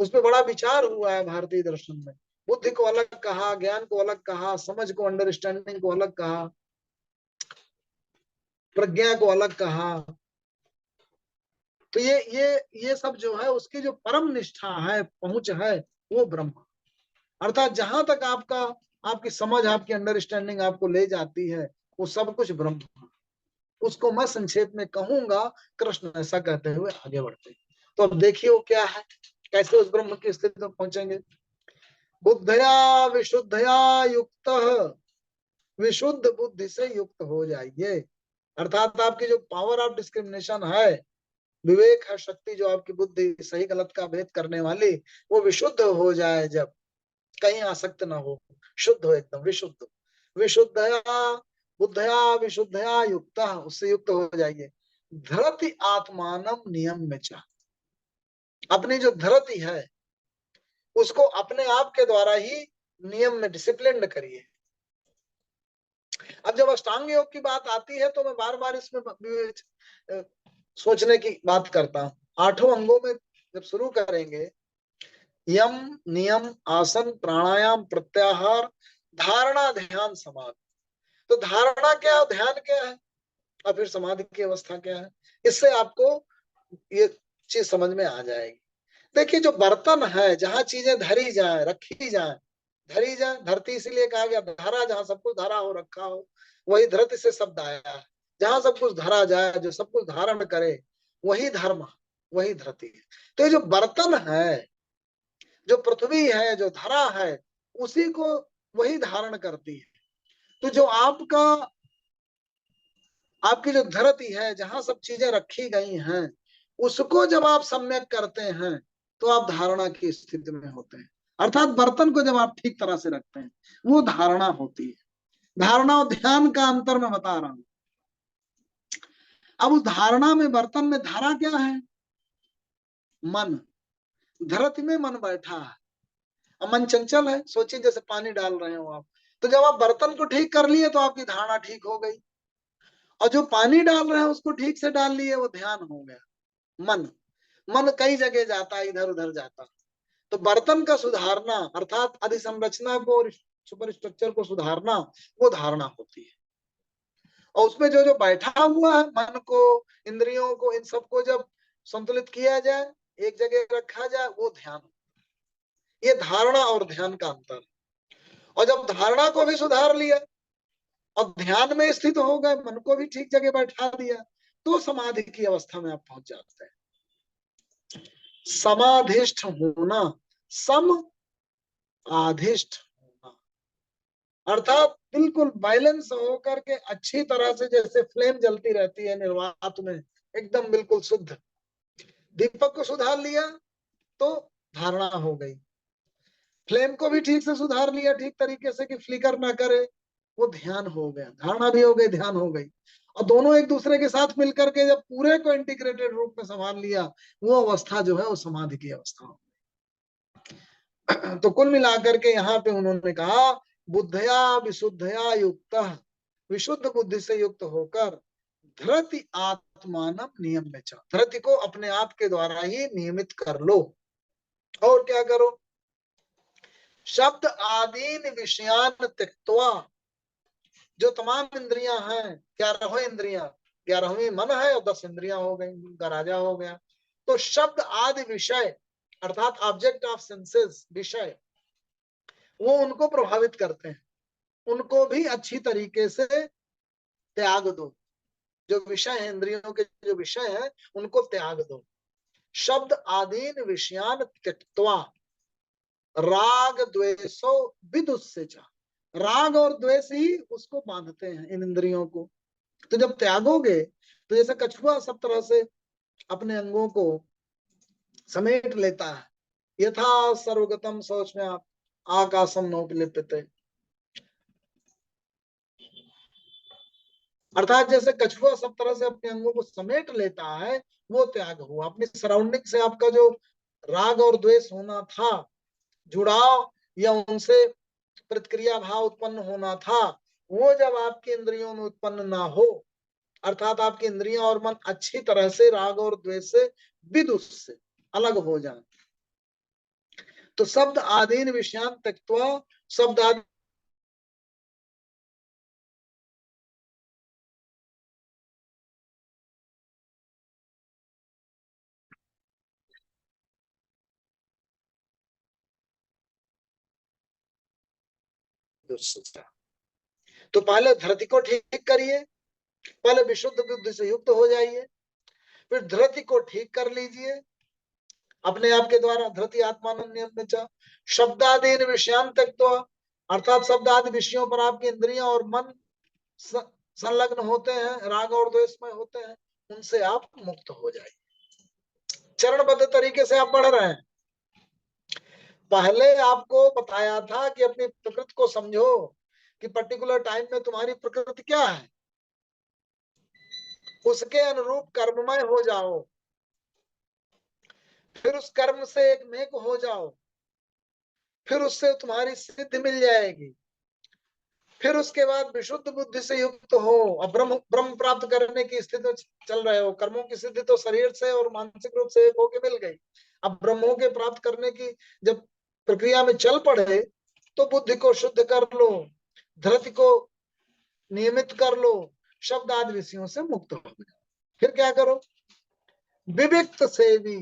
उस पर बड़ा विचार हुआ है भारतीय दर्शन में। बुद्धि को अलग कहा, ज्ञान को अलग कहा, समझ को, अंडरस्टैंडिंग को अलग कहा, प्रज्ञा को अलग कहा। तो ये सब जो है उसकी जो परम निष्ठा है, पहुंच है, वो ब्रह्म। अर्थात जहां तक आपका, आपकी समझ, आपकी अंडरस्टैंडिंग आपको ले जाती है, वो सब कुछ ब्रह्म। उसको मैं संक्षेप में कहूंगा, कृष्ण ऐसा कहते हुए आगे बढ़ते। तो अब देखिए वो क्या है, कैसे उस ब्रह्म की स्थिति में पहुंचेंगे। बुद्धया विशुद्धया युक्त, विशुद्ध बुद्धि से युक्त हो जाइए। अर्थात आपकी जो पावर ऑफ डिस्क्रिमिनेशन है, विवेक है, शक्ति जो आपकी बुद्धि सही गलत का भेद करने वाली, वो विशुद्ध हो जाए, जब कहीं आसक्त ना हो, शुद्ध हो, एकदम विशुद्ध। विशुद्धया बुद्धया विशुद्धया युक्त, उससे युक्त हो जाइए। धरति आत्मानम नियम में चाह, अपनी जो धरती है उसको अपने आप के द्वारा ही नियम में डिसिप्लिन करिए। अब जब अष्टांग योग की बात आती है तो मैं बार बार इसमें सोचने की बात करता हूँ। 8 अंगों में जब शुरू करेंगे, यम, नियम, आसन, प्राणायाम, प्रत्याहार, धारणा, ध्यान, समाधि। तो धारणा क्या है, ध्यान क्या है, और फिर समाधि की अवस्था क्या है, इससे आपको ये चीज समझ में आ जाएगी। देखिए जो बर्तन है, जहां चीजें धरी जाए, रखी जाए, धरी जाए, धरती इसीलिए कहा गया धरा, जहां सब कुछ धरा हो रखा हो, वही धरती से शब्द आया है। जहां सब कुछ धरा जाए, जो सब कुछ धारण करे, वही धर्म, वही धरती है। तो ये जो बर्तन है, जो पृथ्वी है, जो धरा है, उसी को वही धारण करती है। तो जो आपका, आपकी जो धरती है, जहां सब चीजें रखी गई हैं, उसको जब आप सम्यक करते हैं तो आप धारणा की स्थिति में होते हैं। अर्थात बर्तन को जब आप ठीक तरह से रखते हैं, वो धारणा होती है। धारणा और ध्यान का अंतर मैं बता रहा हूं। अब उस धारणा में, बर्तन में धारा क्या है, मन। धरती में मन बैठा है, अब मन चंचल है। सोचिए जैसे पानी डाल रहे हो आप, तो जब आप बर्तन को ठीक कर लिए तो आपकी धारणा ठीक हो गई, और जो पानी डाल रहे हैं उसको ठीक से डाल लिए, वो ध्यान हो गया। मन, मन कई जगह जाता है, इधर उधर जाता। तो बर्तन का सुधारना, अर्थात अधिसंरचना को और सुपर स्ट्रक्चर को सुधारना, वो धारणा होती है। और उसमें जो जो बैठा हुआ है, मन को, इंद्रियों को, इन सबको जब संतुलित किया जाए, एक जगह रखा जाए, वो ध्यान। ये धारणा और ध्यान का अंतर। और जब धारणा को भी सुधार लिया और ध्यान में स्थित हो गए, मन को भी ठीक जगह बैठा दिया, तो समाधि की अवस्था में आप पहुंच जाते हैं। समाधिष्ठ होना, सम आधिष्ठ होना, अर्थात बिल्कुल बैलेंस होकर के अच्छी तरह से, जैसे फ्लेम जलती रहती है निर्वात में, एकदम बिल्कुल शुद्ध। दीपक को सुधार लिया तो धारणा हो गई, फ्लेम को भी ठीक से सुधार लिया, ठीक तरीके से कि फ्लिकर ना करे, वो ध्यान हो गया। धारणा भी हो गई, ध्यान हो गई, और दोनों एक दूसरे के साथ मिलकर के जब पूरे को इंटीग्रेटेड रूप में संभाल लिया, वो अवस्था जो है वो समाधि की अवस्था हो। तो कुल मिलाकर के यहाँ पे उन्होंने कहा, बुद्धया विशुद्धया युक्त, विशुद्ध बुद्धि से युक्त होकर, धरति आत्मानम नियम में चाह, धरती को अपने आप के द्वारा ही नियमित कर लो। और क्या करो, शब्द आदीन विषयान त्यक्त्वा, जो तमाम इंद्रियां हैं, 11 इंद्रियां, 11वीं मन है और 10 इंद्रियां हो गई, उनका राजा हो गया। तो शब्द आदि विषय, अर्थात ऑब्जेक्ट ऑफ सेंसेस, विषय, वो उनको प्रभावित करते हैं, उनको भी अच्छी तरीके से त्याग दो। जो विषय है, इंद्रियों के जो विषय है, उनको त्याग दो। शब्द आदीन विषयान त्यक्त्वा, राग द्वेषो विदुस्सेचा, राग और द्वेष ही उसको बांधते हैं, इन इंद्रियों को। तो जब त्यागोगे, तो जैसे कछुआ सब तरह से अपने अंगों को समेट लेता है, यथा सर्वगतम सोच में आप आकाशम नोपलिप्यते, अर्थात जैसे कछुआ सब तरह से अपने अंगों को समेट लेता है, वो त्याग हुआ। अपनी सराउंडिंग से आपका जो राग और द्वेष होना था, जुड़ाव या उनसे प्रतिक्रिया भाव उत्पन्न होना था, वो जब आपकी इंद्रियों में उत्पन्न ना हो, अर्थात आपकी इंद्रियां और मन अच्छी तरह से राग और द्वेष से, विदुष से अलग हो जाए, तो शब्द आदीन विषयान त्यक्त्वा, शब्द आदि तो पहले धरती को ठीक करिए, पहले विशुद्ध बुद्धि से युक्त हो जाइए, फिर धरती को ठीक कर लीजिए अपने आप के द्वारा। धरती आत्मानंद शब्दादीन विषयान त्यक्त्वा, अर्थात शब्द आदि विषयों पर आपकी इंद्रियां और मन संलग्न होते हैं, राग और द्वेष में होते हैं, उनसे आप मुक्त हो जाइए। चरणबद्ध तरीके से आप बढ़ रहे हैं। पहले आपको बताया था कि अपनी प्रकृति को समझो कि पर्टिकुलर टाइम में तुम्हारी प्रकृति क्या है, उसके अनुरूप कर्ममय हो जाओ, फिर उस कर्म से एक मेघ हो जाओ, फिर उससे तुम्हारी सिद्धि मिल जाएगी, फिर उसके बाद विशुद्ध बुद्धि से युक्त हो। अब ब्रह्म ब्रह्म प्राप्त करने की स्थिति में चल रहे हो। कर्मों की सिद्धि तो शरीर से और मानसिक रूप से एक होके मिल गई। अब ब्रह्मों के प्राप्त करने की जब प्रक्रिया में चल पड़े तो बुद्धि को शुद्ध कर लो, धृति को नियमित कर लो, शब्द आदि विषयों से मुक्त हो जाओ। फिर क्या करो? विविक्त सेवी,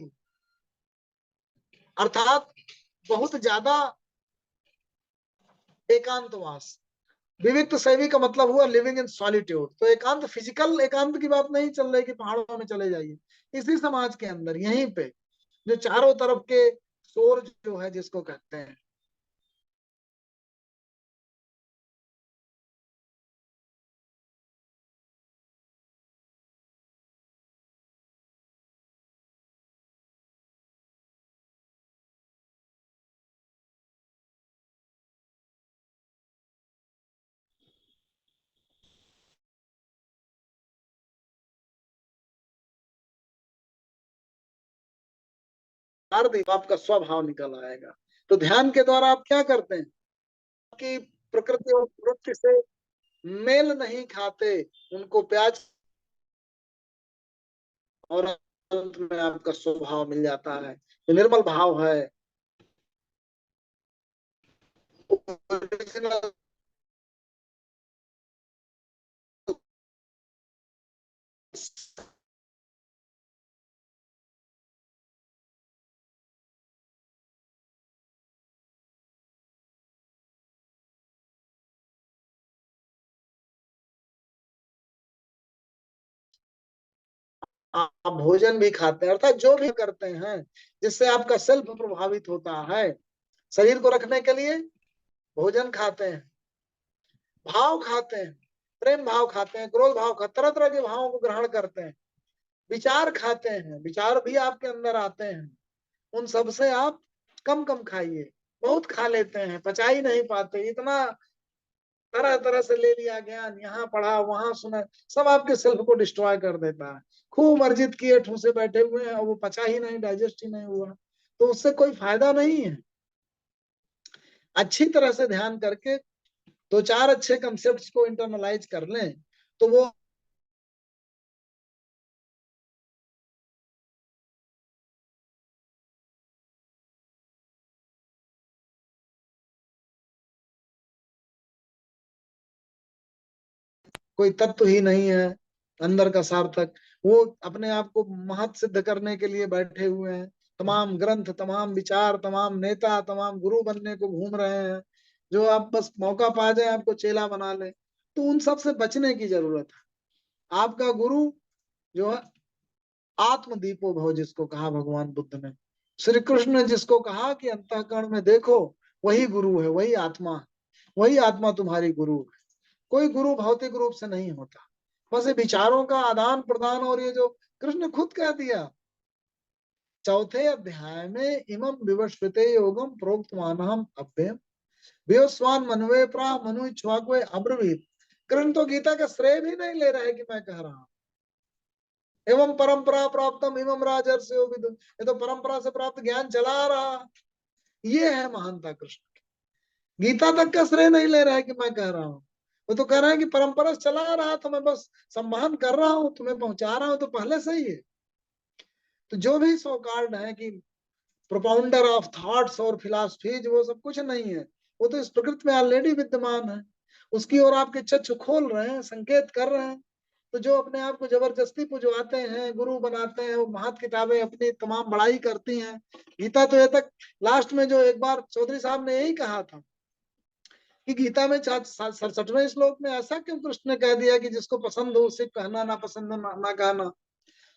अर्थात बहुत ज्यादा एकांतवास। विविक्त सेवी का मतलब हुआ लिविंग इन सॉलिट्यूड। तो एकांत फिजिकल एकांत की बात नहीं चल रही कि पहाड़ों में चले जाइए, इसी समाज के अंदर यहीं पे जो चारों तरफ के शोर जो है जिसको कहते हैं, आपका स्वभाव निकल आएगा। तो ध्यान के द्वारा आप क्या करते हैं कि प्रकृति और प्रवृत्ति से मेल नहीं खाते, उनको प्याज और अंत में आपका स्वभाव मिल जाता है, निर्मल भाव है। आप भोजन भी खाते हैं, अर्थात जो भी करते हैं जिससे आपका सेल्फ प्रभावित होता है, शरीर को रखने के लिए भोजन खाते हैं, भाव खाते हैं, प्रेम भाव खाते हैं, क्रोध भाव खाते, तरह तरह के भावों को ग्रहण करते हैं, विचार खाते हैं, विचार भी आपके अंदर आते हैं, उन सब से आप कम कम खाइए। बहुत खा लेते हैं, पचा ही नहीं पाते, इतना तरह तरह से ले लिया ज्ञान, यहाँ पढ़ा वहां सुना, सब आपके सेल्फ को डिस्ट्रॉय कर देता है। खूब अर्जित किए ठूसे बैठे हुए हैं और वो पचा ही नहीं, डाइजेस्ट ही नहीं हुआ, तो उससे कोई फायदा नहीं है। अच्छी तरह से ध्यान करके दो चार अच्छे कंसेप्ट को इंटरनलाइज कर लें तो वो कोई तत्व ही नहीं है अंदर का सार्थक। वो अपने आप को महत सिद्ध करने के लिए बैठे हुए हैं, तमाम ग्रंथ, तमाम विचार, तमाम नेता, तमाम गुरु बनने को घूम रहे हैं, जो आप बस मौका पा जाए आपको चेला बना ले। तो उन सब से बचने की जरूरत है। आपका गुरु जो है आत्मदीपो भव, जिसको कहा भगवान बुद्ध ने, श्री कृष्ण ने जिसको कहा कि अंतःकरण में देखो, वही गुरु है, वही आत्मा है, वही आत्मा तुम्हारी गुरु है। कोई गुरु भौतिक रूप से नहीं होता, बस ये विचारों का आदान प्रदान। और ये जो कृष्ण ने खुद कह दिया चौथे अध्याय में, इमं विवस्वते योगम प्रोक्तवानहम अव्ययम विवस्वान मनवे प्रा मनु इक्ष्वाकुवे अब्रवीत। कृष्ण तो गीता का श्रेय भी नहीं ले रहे कि मैं कह रहा हूं। एवं परंपरा प्राप्तम इमं राजर्षयो विदु, ये तो परंपरा से प्राप्त ज्ञान चला रहा। ये है महानता कृष्ण की। गीता तक का श्रेय नहीं ले रहा है कि मैं कह रहा हूँ, वो तो कह रहा है कि परंपरा से चला रहा था, मैं बस सम्मान कर रहा हूँ, तुम्हें पहुंचा रहा हूँ, तो पहले से ही है। तो जो भी सो कार्ड है कि प्रोपाउंडर ऑफ थॉट्स और फिलॉसफीज, वो सब कुछ नहीं है। वो तो इस प्रकृति में ऑलरेडी विद्यमान है, उसकी ओर आपके चक्षु खोल रहे हैं, संकेत कर रहे हैं। तो जो अपने आप को जबरदस्ती पुजवाते हैं, गुरु बनाते हैं, वो महत किताबें अपनी तमाम बड़ाई करती हैं। गीता तो ये तक लास्ट में जो एक बार चौधरी साहब ने यही कहा था कि गीता में 67वें श्लोक में ऐसा क्यों कृष्ण ने कह दिया कि जिसको पसंद हो उसे कहना, ना पसंद हो ना कहना।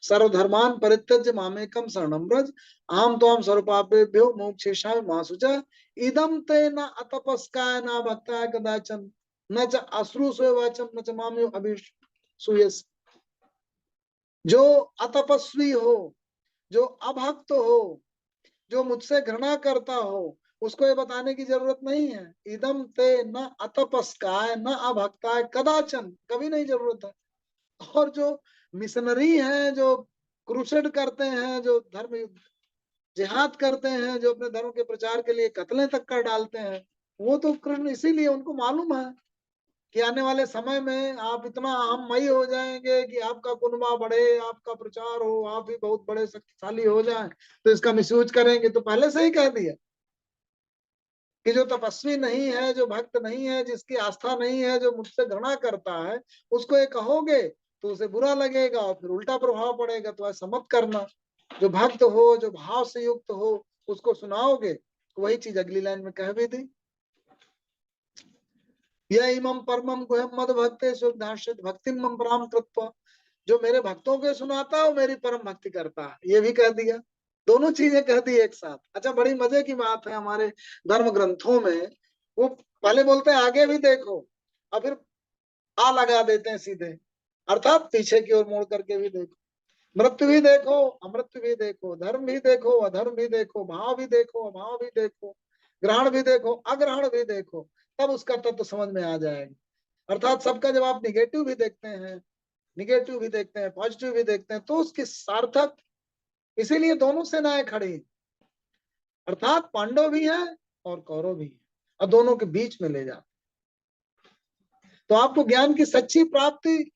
सर्वधर्मान परित्यज्य मामेकम शरणं व्रज अहम त्वां सर्वपापेभ्यो मोक्षयिष्यामि मा शुचः इदं ते न अतपस्काय न भक्ताय कदाचन न च अश्रूषु वाचम न च मामयो अभिसूयस। जो अतपस्वी हो, जो अभक्त हो, जो मुझसे घृणा करता हो, उसको ये बताने की जरूरत नहीं है। इदम ते न अतपस्काय न अभक्ताय कदाचन, कभी नहीं जरूरत है। और जो मिशनरी हैं, जो क्रूसेड करते हैं, जो धर्म जिहाद करते हैं, जो अपने धर्म के प्रचार के लिए कत्लें तक कर डालते हैं, वो तो कृष्ण इसीलिए उनको मालूम है कि आने वाले समय में आप इतना अहममयी हो जाएंगे कि आपका कुनबा बढ़े, आपका प्रचार हो, आप ही बहुत बड़े शक्तिशाली हो जाएं, तो इसका मिसयूज करेंगे। तो पहले से ही कह दिया कि जो तपस्वी नहीं है, जो भक्त नहीं है, जिसकी आस्था नहीं है, जो मुझसे घृणा करता है, उसको ये कहोगे तो उसे बुरा लगेगा और फिर उल्टा प्रभाव पड़ेगा। तो ऐसा मत करना। जो भक्त हो, जो भाव से युक्त हो, उसको सुनाओगे। वही चीज अगली लाइन में कह भी दी, यह इमं परमं गुह्यं मद भक्ते सुधार्षित भक्तिं मम पराम कृत्वा। जो मेरे भक्तों के सुनाता है वो मेरी परम भक्ति करता है, ये भी कह दिया। दोनों चीजें कह दी एक साथ। अच्छा, बड़ी मजे की बात है, हमारे धर्म ग्रंथों में वो पहले बोलते हैं आगे भी देखो और फिर आ लगा देते हैं सीधे, अर्थात पीछे की ओर मोड़ करके भी देखो। मृत्यु भी देखो, अमृत्यु भी देखो, धर्म भी देखो, अधर्म भी देखो, भाव भी देखो, अभाव भी देखो, ग्रहण भी देखो, अग्रहण भी देखो, तब उसका तत्व समझ में आ जाएगा। अर्थात सबका जब आप निगेटिव भी देखते हैं, निगेटिव भी देखते हैं, पॉजिटिव भी देखते हैं, तो उसकी सार्थक, इसीलिए दोनों सेनाएं खड़ी, अर्थात पांडव भी है और कौरव भी है, और दोनों के बीच में ले जाते। तो आपको ज्ञान की सच्ची प्राप्ति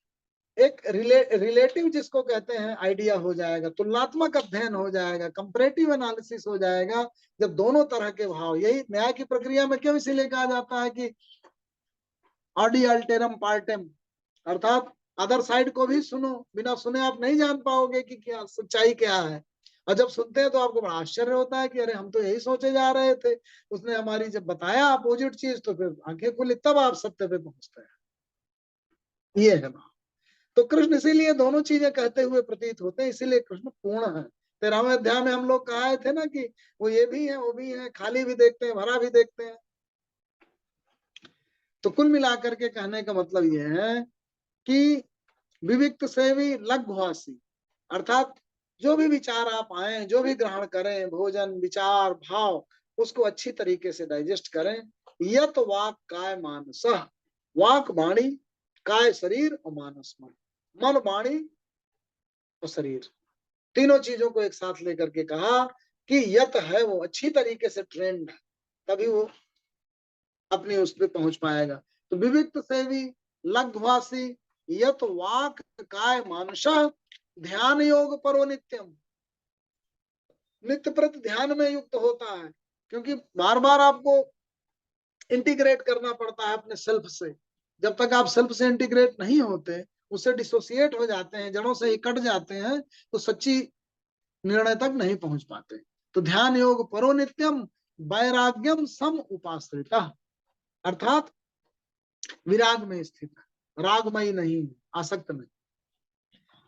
एक रिलेटिव जिसको कहते हैं आइडिया हो जाएगा, तुलनात्मक अध्ययन हो जाएगा, कंपैरेटिव एनालिसिस हो जाएगा, जब दोनों तरह के भाव। यही न्याय की प्रक्रिया में क्यों इसीलिए कहा जाता है कि ऑडी अल्टेरम पार्टेम, अर्थात अदर साइड को भी सुनो, बिना सुने आप नहीं जान पाओगे कि क्या सच्चाई क्या है। और जब सुनते हैं तो आपको बड़ा आश्चर्य होता है कि अरे हम तो यही सोचे जा रहे थे, उसने हमारी जब बताया अपोजिट चीज तो फिर आंखें खुली, तब आप सत्य पे पहुंचते हैं। ये है बात। तो कृष्ण इसीलिए दोनों चीजें कहते हुए प्रतीत होते हैं, इसीलिए कृष्ण पूर्ण है। 13वें अध्याय में हम लोग कहा थे ना कि वो ये भी है, वो भी है, खाली भी देखते हैं, भरा भी देखते हैं। तो कुल मिलाकर के कहने का मतलब ये है कि विविक्त सेवी लघ्वासी, अर्थात जो भी विचार आप आए, जो भी ग्रहण करें, भोजन, विचार, भाव, उसको अच्छी तरीके से डाइजेस्ट करें। यत वाक काय मानस, वाक वाणी, काय शरीर और मानस मन, मन वाणी और शरीर, तीनों चीजों को एक साथ लेकर के कहा कि यत है वो अच्छी तरीके से ट्रेंड है, तभी वो अपनी उस पर पहुंच पाएगा। तो विविक्त सेवी लघ्वासी यत वाक काय मानस ध्यान योग परो नित्यम, नित्य प्रति ध्यान में युक्त होता है, क्योंकि बार बार आपको इंटीग्रेट करना पड़ता है अपने सेल्फ से। जब तक आप सेल्फ से इंटीग्रेट नहीं होते, उससे डिसोसिएट हो जाते हैं, जड़ों से ही कट जाते हैं, तो सच्ची निर्णय तक नहीं पहुंच पाते। तो ध्यान योग परो नित्यम वैराग्यम सम उपाश्रिता, अर्थात विराग में स्थित है, रागमयी नहीं, आसक्त नहीं।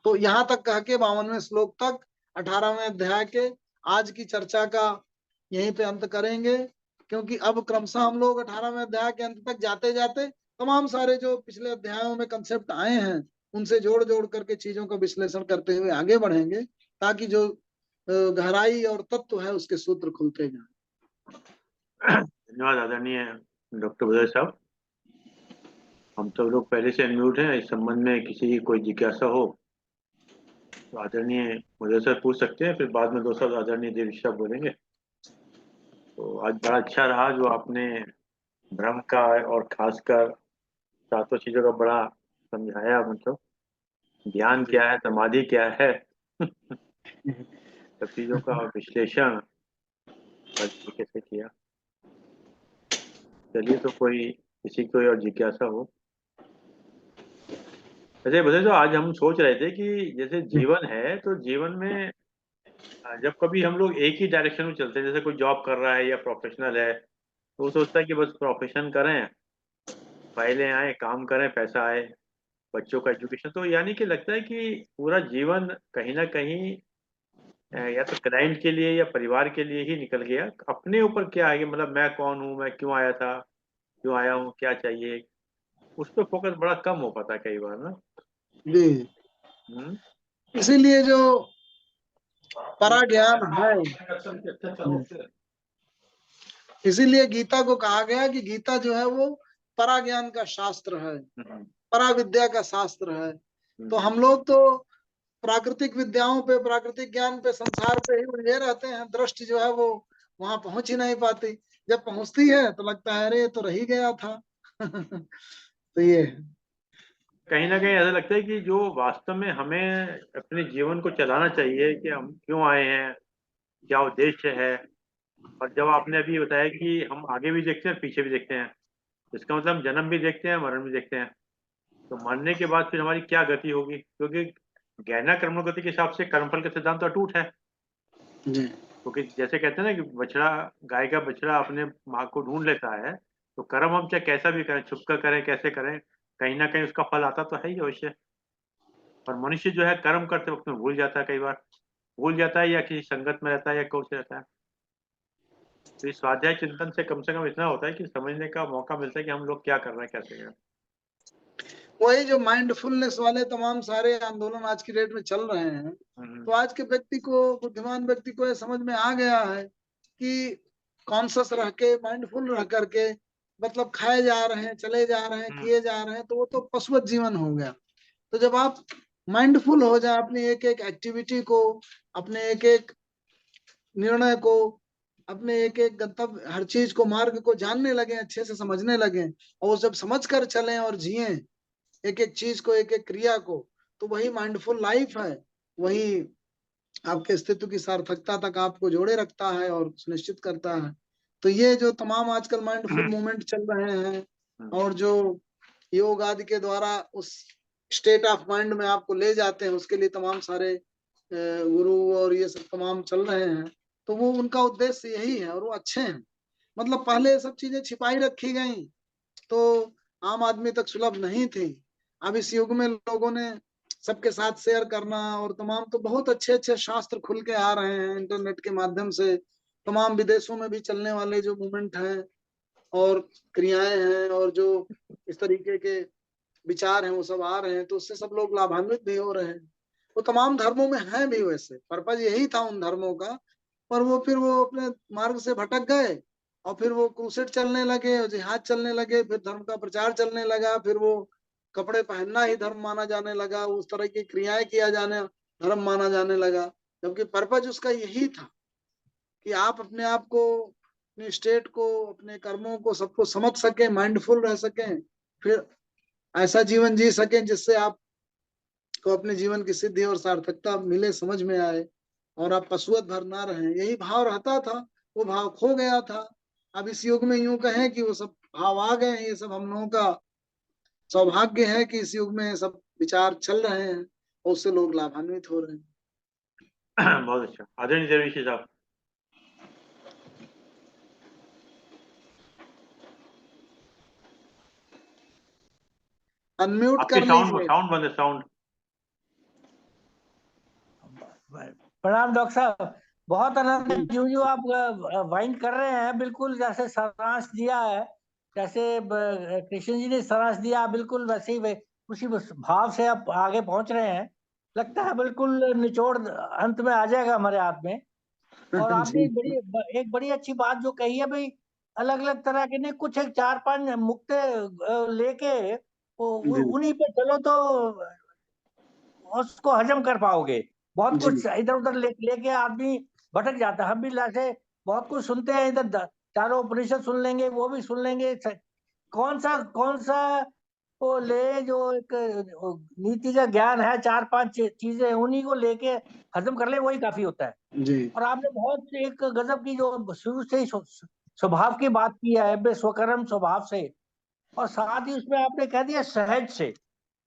तो यहां तक कह के 52वें श्लोक तक 18वें अध्याय के आज की चर्चा का यहीं पे अंत करेंगे, क्योंकि अब क्रमशः हम लोग 18वें अध्याय के अंत तक जाते जाते तमाम सारे जो पिछले अध्यायों में कंसेप्ट आए हैं उनसे जोड़ जोड़ करके चीजों का विश्लेषण करते हुए आगे बढ़ेंगे, ताकि जो गहराई और तत्व है उसके सूत्र खुलते जाएं। धन्यवाद आदरणीय डॉक्टर उदय साहब। हम सब लोग पहले से अनम्यूट हैं, इस संबंध में किसी की कोई जिज्ञासा हो तो आदरणीय उदय सर पूछ सकते हैं, फिर बाद में 2 शब्द आदरणीय देवी साहब बोलेंगे। तो आज बड़ा अच्छा रहा जो आपने भ्रम का और खासकर 7 चीजों का बड़ा समझाया, मतलब ध्यान क्या है, समाधि क्या है सब चीजों का विश्लेषण कैसे किया। चलिए, तो किसी कोई और जिज्ञासा हो। अच्छा बताइए, तो आज हम सोच रहे थे कि जैसे जीवन है, तो जीवन में जब कभी हम लोग एक ही डायरेक्शन में चलते हैं, जैसे कोई जॉब कर रहा है या प्रोफेशनल है, तो वो सोचता है कि बस प्रोफेशन करें, फाइलें आए, काम करें, पैसा आए, बच्चों का एजुकेशन। तो यानी कि लगता है कि पूरा जीवन कहीं ना कहीं या तो क्लाइंट के लिए या परिवार के लिए ही निकल गया। अपने ऊपर क्या है, मतलब मैं कौन हूँ, मैं क्यों आया था, क्यों आया हूँ, क्या चाहिए, उस पर फोकस बड़ा कम हो पाता है कई बार ना। जी। हम्म। इसीलिए जो पराज्ञान है, इसीलिए गीता को कहा गया कि गीता जो है वो पराज्ञान का शास्त्र है, हम्म। पराविद्या का शास्त्र है। तो हम्म। हम लोग तो प्राकृतिक विद्याओं पे, प्राकृतिक ज्ञान पे, संसार पे ही उलझे रहते हैं। दृष्टि जो है वो वहां पहुंच ही नहीं पाती। जब पहुंचती है तो लगता है अरे ये तो रह ही गया था। तो ये कहीं ना कहीं ऐसा लगता है कि जो वास्तव में हमें अपने जीवन को चलाना चाहिए, कि हम क्यों आए हैं, क्या उद्देश्य है। और जब आपने अभी बताया कि हम आगे भी देखते हैं, पीछे भी देखते हैं, इसका मतलब हम जन्म भी देखते हैं, मरण भी देखते हैं। तो मरने के बाद फिर हमारी क्या गति होगी, क्योंकि ज्ञाना कर्मों गति के हिसाब से कर्मफल का सिद्धांत तो अटूट है। जी। क्योंकि जैसे कहते हैं ना कि बछड़ा, गाय का बछड़ा अपने माँ को ढूंढ लेता है, तो कर्म हम चाहे कैसा भी करें, छुप कर करें, कैसे करें, कहीं ना कहीं उसका फल आता तो है ही अवश्य। और मनुष्य जो है कर्म करते वक्त में भूल जाता है, कई बार भूल जाता है, या किसी संगत में रहता है, या कोर्स रहता है। तो इस स्वाध्याय चिंतन से कम इतना होता है कि समझने का मौका मिलता है कि हम लोग क्या कर रहे हैं, कैसे कर रहे वही जो माइंडफुलनेस वाले तमाम सारे आंदोलन आज की डेट में चल रहे हैं, हैं। तो आज के व्यक्ति को, बुद्धिमान व्यक्ति को ये समझ में आ गया है कि कॉन्शियस रह के, माइंडफुल रह करके, मतलब खाए जा रहे हैं, चले जा रहे हैं, हम्म। किए जा रहे हैं, तो वो तो पशुवत जीवन हो गया। तो जब आप माइंडफुल हो जाए, अपनी एक एक एक्टिविटी को, अपने एक एक निर्णय को, अपने एक एक गंतव्य, हर चीज को, मार्ग को जानने लगे, अच्छे से समझने लगे, और जब समझ कर चलें और जिए एक एक चीज को, एक एक क्रिया को, तो वही माइंडफुल लाइफ है। वही आपके अस्तित्व की सार्थकता तक आपको जोड़े रखता है और सुनिश्चित करता है। तो ये जो तमाम आजकल माइंडफुल मूवमेंट चल रहे हैं, और जो योग आदि के द्वारा उस स्टेट ऑफ माइंड में आपको ले जाते हैं, उसके लिए तमाम सारे गुरु और ये सब तमाम चल रहे हैं। तो वो उनका उद्देश्य यही है, और वो अच्छे हैं। मतलब पहले ये सब चीजें छिपाई रखी गई, तो आम आदमी तक सुलभ नहीं थी। अब इस युग में लोगों ने सबके साथ शेयर करना, और तमाम तो बहुत अच्छे अच्छे शास्त्र खुल के आ रहे हैं इंटरनेट के माध्यम से। तमाम विदेशों में भी चलने वाले जो मूवमेंट हैं और क्रियाएं हैं, और जो इस तरीके के विचार हैं, वो सब आ रहे हैं, तो उससे सब लोग लाभान्वित भी हो रहे हैं। वो तमाम धर्मों में हैं भी, वैसे पर्पज यही था उन धर्मों का। पर वो फिर वो अपने मार्ग से भटक गए, और फिर वो क्रूसेड चलने लगे, और जिहाद चलने लगे, फिर धर्म का प्रचार चलने लगा, फिर वो कपड़े पहनना ही धर्म माना जाने लगा, उस तरह की क्रियाएं किया जाने धर्म माना जाने लगा। जबकि पर्पज उसका यही था कि आप अपने आप को, अपने स्टेट को, अपने कर्मों को, सबको समझ सकें, माइंडफुल रह सकें, फिर ऐसा जीवन जी सकें जिससे आपको अपने जीवन की सिद्धि और सार्थकता मिले, समझ में आए, और आप पशुवत भर ना रहें। यही भाव रहता था, वो भाव खो गया था। अब इस युग में यूं कहें कि वो सब भाव आ गए हैं। ये सब हम लोगों का सौभाग्य है कि इस युग में सब विचार चल रहे हैं, और उससे लोग लाभान्वित हो रहे हैं। बहुत अच्छा, आदरणीय देवेशी साहब। अनम्यूट आपके कर साउंड लीजिए। साउंड बंद है, साउंड। प्रणाम डॉक्टर साहब। बहुत आनंद है, जो जो आप वाइंड कर रहे हैं, बिल्कुल जैसे सारांश दिया है, जैसे कृष्ण जी ने सारांश दिया, बिल्कुल वैसे ही उसी भाव से आप आगे पहुंच रहे हैं। लगता है बिल्कुल निचोड़ अंत में आ जाएगा हमारे हाथ में। और आपने जी एक बड़ी अच्छी बात जो कही है भाई, अलग अलग तरह के नहीं, कुछ एक 4-5 मुक्ते लेके जी उन्हीं पे चलो तो उसको हजम कर पाओगे। बहुत जी कुछ इधर उधर लेके आदमी भटक जाता है। हम भी ऐसे बहुत कुछ सुनते हैं, इधर चारों उपनिषद सुन लेंगे, वो भी सुन लेंगे, कौन सा वो ले जो एक नीति का ज्ञान है, 4-5 चीजें उन्हीं को लेके हजम कर ले, वही काफी होता है। जी और आपने बहुत एक गजब की जो शुरू से ही स्वभाव की बात की है, स्वकर्म स्वभाव से, और साथ ही उसमें आपने कह दिया सहज से।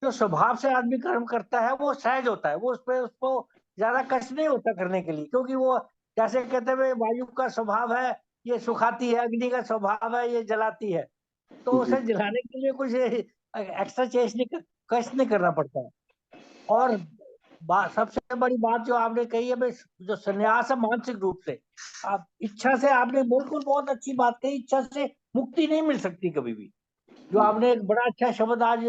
जो स्वभाव से आदमी कर्म करता है वो सहज होता है, वो उसको ज्यादा कष्ट नहीं होता करने के लिए, क्योंकि वो जैसे कहते हुए वायु का स्वभाव है ये सुखाती है, अग्नि का स्वभाव है ये जलाती है, तो जी उसे जलाने के लिए कुछ एक्स्ट्रा चेंज नहीं, कष्ट नहीं करना पड़ता है। और सबसे बड़ी बात जो आपने कही है भाई, जो संन्यास है मानसिक रूप से, आप इच्छा से, आपने बिल्कुल बहुत अच्छी बात कही, इच्छा से मुक्ति नहीं मिल सकती कभी भी। जो आपने एक बड़ा अच्छा शब्द आज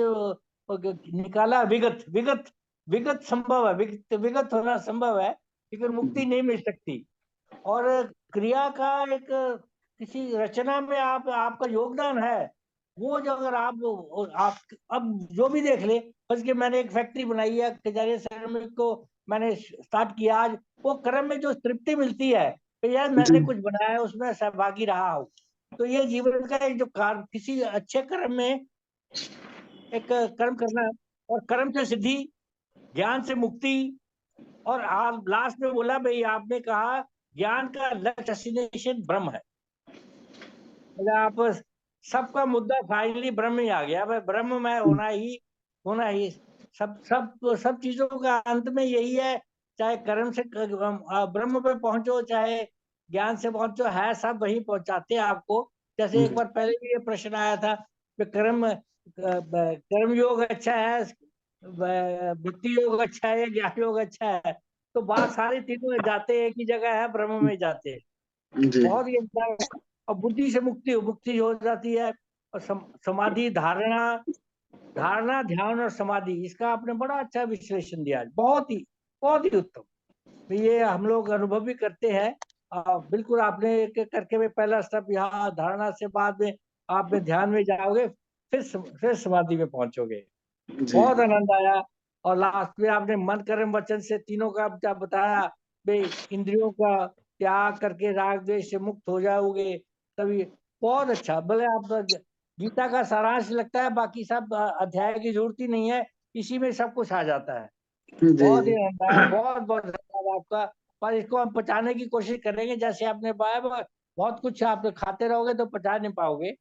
निकाला, विगत विगत विगत संभव है, विगत होना संभव है, लेकिन मुक्ति नहीं मिल सकती। और क्रिया का एक किसी रचना में आपका योगदान है, वो जो अगर आप अब जो भी देख ले, बस कि मैंने एक फैक्ट्री बनाई है, खजारिया सिरेमिक को मैंने स्टार्ट किया आज, वो कर्म में जो तृप्ति मिलती है तो यार मैंने कुछ बनाया है, उसमें सहभागी रहा हूँ, तो ये जीवन का एक जो कार्य, किसी अच्छे कर्म में एक कर्म करना, और कर्म से सिद्धि, ज्ञान से मुक्ति। और आप लास्ट में बोला भाई, आपने कहा ज्ञान का लक्ष्य डेस्टिनेशन ब्रह्म है, मतलब आप सबका मुद्दा फाइनली ब्रह्म ही आ गया, भाई ब्रह्म में होना ही सब चीजों का अंत में यही है, चाहे कर्म से ब्रह्म पे पहुंचो, चाहे ज्ञान से पहुंचो, है सब वही पहुंचाते हैं आपको। जैसे एक बार पहले भी ये प्रश्न आया था कि कर्म योग अच्छा है, भक्ति योग अच्छा है, ज्ञान योग अच्छा है, तो बात सारी तीनों में जाते एक ही जगह है, ब्रह्म में जाते हैं। जी बहुत ही अच्छा है। और बुद्धि से मुक्ति हो जाती है। और समाधि, धारणा ध्यान और समाधि, इसका आपने बड़ा अच्छा विश्लेषण दिया, बहुत ही उत्तम। तो ये हम लोग अनुभव भी करते हैं। बिल्कुल आपने एक एक करके में पहला स्टेप यहाँ धारणा से, बाद में आप ध्यान में जाओगे, फिर समाधि में पहुंचोगे। जी बहुत आनंद आया। और लास्ट में आपने मन कर्म वचन से तीनों का क्या बताया, भाई इंद्रियों का त्याग करके राग द्वेष से मुक्त हो जाओगे तभी। बहुत अच्छा, भले आप गीता का सारांश लगता है, बाकी सब अध्याय की जरूरत ही नहीं है, इसी में सब कुछ आ जाता है। जी बहुत ही आनंद आया, बहुत बहुत धन्यवाद आपका। पर इसको हम पचाने की कोशिश करेंगे, जैसे आपने बताया बहुत कुछ आप खाते रहोगे तो पचा नहीं पाओगे,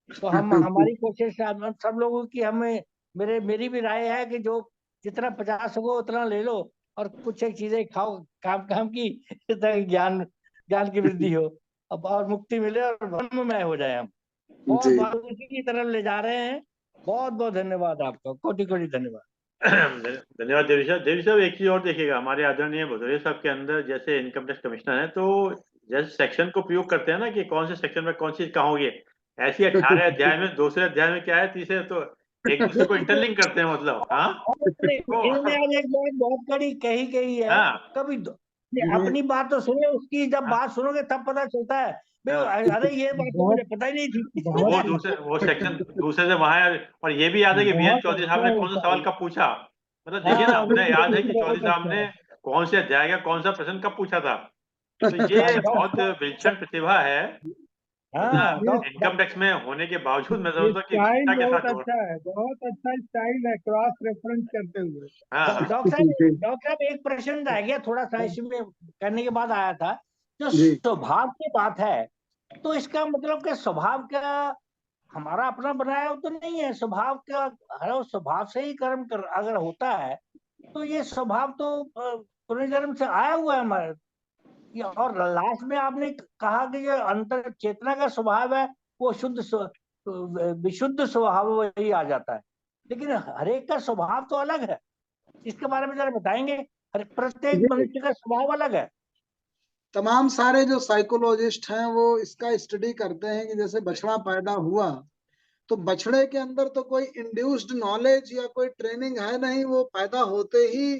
तो हम हमारी कोशिश हम सब लोगों की, हमें मेरी भी राय है कि जो जितना 50 हो उतना ले लो, और कुछ एक चीजें खाओ काम काम की, ताकि ज्ञान ज्ञान की वृद्धि हो, अब और मुक्ति मिले और ब्रह्ममय हो जाए हम। बहुत जी बहुत उसी की तरफ ले जा रहे हैं। बहुत बहुत धन्यवाद आपका, कोटि कोटि धन्यवाद। धन्यवाद देवी साहब। एक चीज और देखिएगा, हमारे आदरणीय भदौरिया साहब के अंदर जैसे इनकम टैक्स कमिश्नर है, तो जैसे सेक्शन को प्रयोग करते हैं ना कि कौन से सेक्शन में कौन चीज कहाँ होगी, ऐसी 18 अध्याय में दूसरे अध्याय में क्या है, तीसरे, तो एक दूसरे को इंटरलिंक करते हैं, मतलब हाँ इन्होंने तो आज एक बात बहुत कड़ी कही है, हाँ कभी अपनी बात तो सुनो, उसकी जब हाँ बात सुनोगे तब पता चलता है, हाँ। अरे ये बात तो मुझे पता ही नहीं थी। तो वो सेक्शन दूसरे से वहां है। और ये भी याद है कि वीएन बहुत चौधरी साहब अच्छा ने कौन सा होता है। सवाल कब पूछा, मतलब देखिए ना, हाँ उन्हें याद है बिल्कुल, कि चौधरी बहुत साहब अच्छा ने है। कौन से अध्याय का कौन सा प्रश्न कब पूछा था। तो ये बहुत विलक्षण प्रतिभा है, हाँ मतलब इनकम टैक्स में होने के बावजूद मैं ये समझता हूँ कि स्टाइल गीता के बहुत साथ हो। अच्छा है, बहुत अच्छा स्टाइल है, क्रॉस रेफरेंस करते हुए। हाँ डॉक्टर साहब एक प्रश्न रह गया थोड़ा सा, इसमें करने के बाद आया था, जो जी स्वभाव की बात है, तो इसका मतलब कि स्वभाव का हमारा अपना बनाया हो तो नहीं है, स्वभाव का, हर स्वभाव से ही कर्म कर अगर होता है, तो ये स्वभाव तो पुनर्जन्म से आया हुआ है हमारे। और लास्ट में आपने कहा कि जो अंतर चेतना का स्वभाव है वो विशुद्ध स्वभाव वही आ जाता है, लेकिन हर एक का स्वभाव तो अलग है, इसके बारे में जरा बताएंगे। हर प्रत्येक जी मनुष्य का स्वभाव अलग है। तमाम सारे जो साइकोलॉजिस्ट हैं वो इसका स्टडी करते हैं कि जैसे बछड़ा पैदा हुआ तो बछड़े के अंदर तो कोई इंड्यूस्ड नॉलेज या कोई ट्रेनिंग है नहीं, वो पैदा होते ही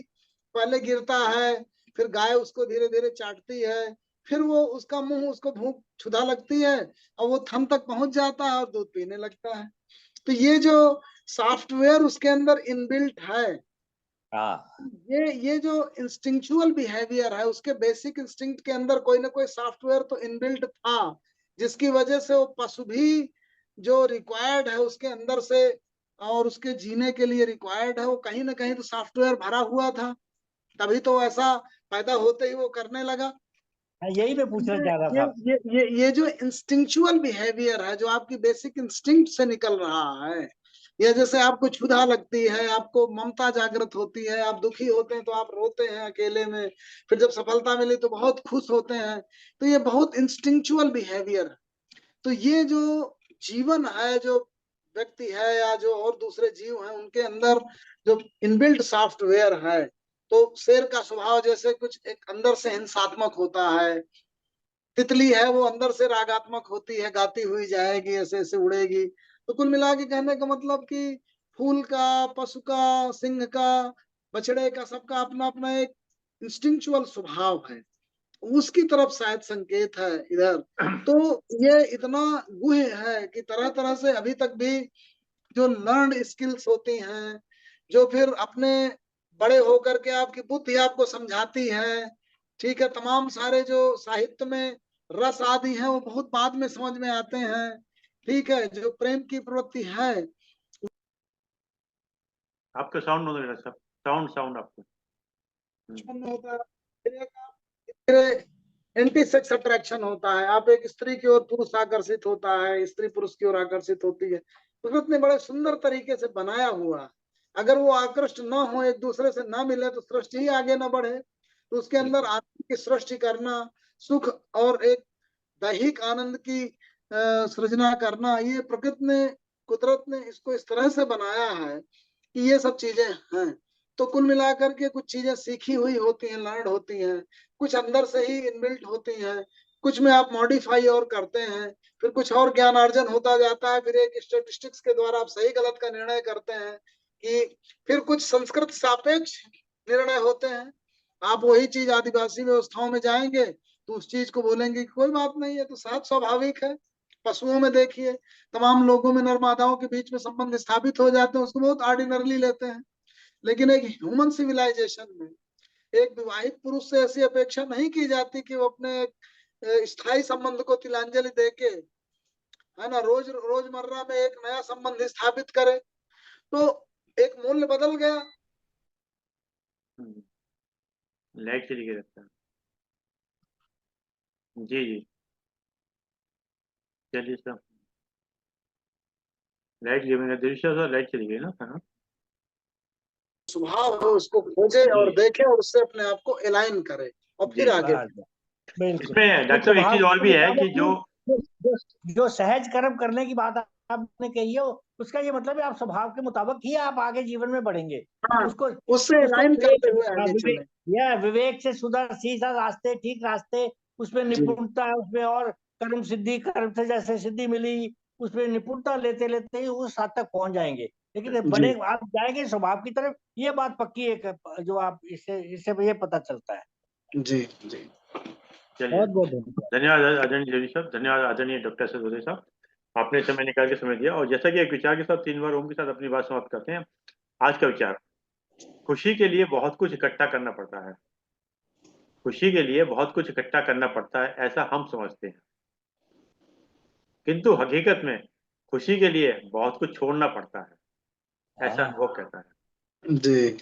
पहले गिरता है, फिर गाय उसको धीरे धीरे चाटती है, फिर वो उसका मुंह उसको भूख क्षुधा लगती है और वो थन तक पहुंच जाता है और दूध पीने लगता है। तो ये जो सॉफ्टवेयर उसके अंदर इनबिल्ट है, हाँ ये जो इंस्टिंक्चुअल बिहेवियर है, उसके बेसिक इंस्टिंक्ट के अंदर कोई ना कोई सॉफ्टवेयर तो इनबिल्ट था, जिसकी वजह से वो पशु भी जो रिक्वायर्ड है उसके अंदर से और उसके जीने के लिए रिक्वायर्ड है, वो कहीं ना कहीं तो सॉफ्टवेयर भरा हुआ था, तभी तो ऐसा पैदा होते ही वो करने लगा। यही मैं पूछना चाह रहा था। ये जो इंस्टिंक्चुअल बिहेवियर है, जो आपकी बेसिक इंस्टिंक्ट से निकल रहा है, ये जैसे आपको क्षुधा लगती है, आपको ममता जागृत होती है, आप दुखी होते हैं तो आप रोते हैं अकेले में, फिर जब सफलता मिली तो बहुत खुश होते हैं, तो ये बहुत इंस्टिंक्चुअल बिहेवियर है। तो ये जो जीवन है, जो व्यक्ति है या जो और दूसरे जीव हैं, उनके अंदर जो इनबिल्ट सॉफ्टवेयर है, तो शेर का स्वभाव जैसे कुछ एक अंदर से हिंसात्मक होता है, तितली है वो अंदर से रागात्मक होती है, गाती हुई जाएगी, ऐसे ऐसे उड़ेगी। तो कुल मिला के कहने का मतलब कि फूल का, पशु का, सिंह का, बछड़े का, सबका अपना अपना एक इंस्टिंक्चुअल स्वभाव है, उसकी तरफ शायद संकेत है इधर। तो ये इतना गुह्य है कि तरह तरह से अभी तक भी जो लर्न स्किल्स होती हैं, जो फिर अपने बड़े होकर के आपकी बुद्धि आपको समझाती है, ठीक है, तमाम सारे जो साहित्य में रस आदि हैं वो बहुत बाद में समझ में आते हैं, ठीक है, जो प्रेम की प्रवृत्ति है। आपका साउंड सब साउंड आपको बचपन में होता है, फिर एंटी सेक्स अट्रैक्शन होता है, आप एक स्त्री की ओर पुरुष आकर्षित होता है, स्त्री पुरुष की ओर आकर्षित होती है। प्रकृति ने बड़े सुंदर तरीके से बनाया हुआ, अगर वो आकृष्ट न हो, एक दूसरे से न मिले, तो सृष्टि ही आगे न बढ़े। तो उसके अंदर आनंद की सृष्टि करना, सुख और एक दैहिक आनंद की सृजना करना, ये प्रकृति ने, कुदरत ने इसको इस तरह से बनाया है कि ये सब चीजें हैं। तो कुल मिलाकर के कुछ चीजें सीखी हुई होती हैं, लर्न होती हैं, कुछ अंदर से ही इनबिल्ट होती हैं, कुछ में आप मॉडिफाई और करते हैं, फिर कुछ और ज्ञान अर्जन होता जाता है, फिर एक स्टेटिस्टिक्स के द्वारा आप सही गलत का निर्णय करते हैं, कि फिर कुछ संस्कृत सापेक्ष निर्णय होते हैं। आप वही चीज आदिवासी व्यवस्थाओं में जाएंगे तो उस चीज को बोलेंगे कि कोई बात नहीं है, तो शायद स्वाभाविक है। पशुओं में देखिए, तमाम लोगों में नर-मादाओं के बीच में संबंध स्थापित हो जाते हैं, उसको बहुत ऑर्डिनरली लेते हैं। लेकिन एक ह्यूमन सिविलाइजेशन में एक विवाहित पुरुष से ऐसी अपेक्षा नहीं की जाती कि वो अपने स्थायी संबंध को तिलांजलि देके, है ना, रोजमर्रा में एक नया संबंध स्थापित करे, तो एक मूल्य बदल गया। लाइट चली गई लगता है। जी जी चलिए सर, लाइट गिविंग दृश्य सर, लाइट चली गई ना, है ना। स्वभाव है, उसको खोजे और देखे और उससे अपने आप को अलाइन करे और फिर आगे। इसमें डॉक्टर साहब एक चीज और भी है कि जो सहज कर्म करने की बात आपने कही है, उसका ये मतलब है आप स्वभाव के मुताबिक ही आप आगे जीवन में बढ़ेंगे। हाँ, उसको उससे अलाइन करते हुए आगे चले। यह विवेक से सुधर सीधा रास्ते, ठीक रास्ते, उसमें निपुणता है, उसमें और कर्म सिद्धि, कर्म से जैसे सिद्धि मिली, उसमें निपुणता लेते लेते ही उस हद तक पहुंच जाएंगे। लेकिन बड़े आप जाएंगे स्वभाव की तरफ, ये बात पक्की है जो आप इससे ये पता चलता है। जी जी बहुत बहुत धन्यवाद आदरणीय देवी साहब, धन्यवाद आदरणीय डॉक्टर सदोदे साहब, आपने समय निकाल के समय दिया। और जैसा कि एक विचार के साथ 3 बार ओम के साथ अपनी बात समाप्त करते हैं। आज का विचार, खुशी के लिए बहुत कुछ इकट्ठा करना पड़ता है, खुशी के लिए बहुत कुछ इकट्ठा करना पड़ता है, ऐसा हम समझते हैं, किंतु हकीकत में खुशी के लिए बहुत कुछ छोड़ना पड़ता है, ऐसा अनुभव कहता है। जी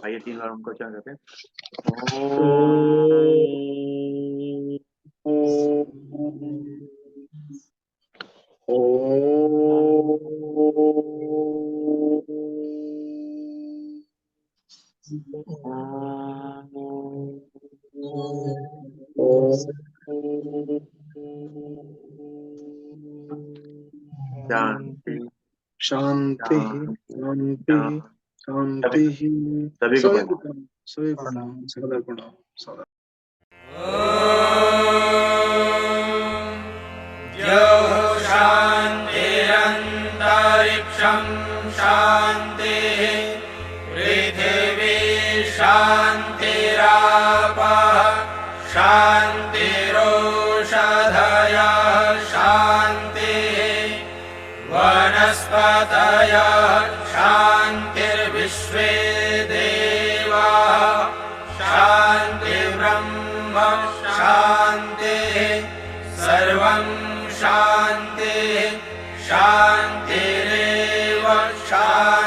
आइए 3 बार उनको उच्चारण करते हैं। शांति शांति शांति शांति। सभी प्रणाम, सदा प्रणाम, सदा। शान्तिरन्तरिक्षं शान्तिः, पृथिवी शान्तिरापः शान्तिरोषधयः शान्तिः, वनस्पतयः शान्तिर्विश्वे देवाः शान्तिर्ब्रह्म शान्तिः, सर्वं शान्तिः शान्तिरेव शांति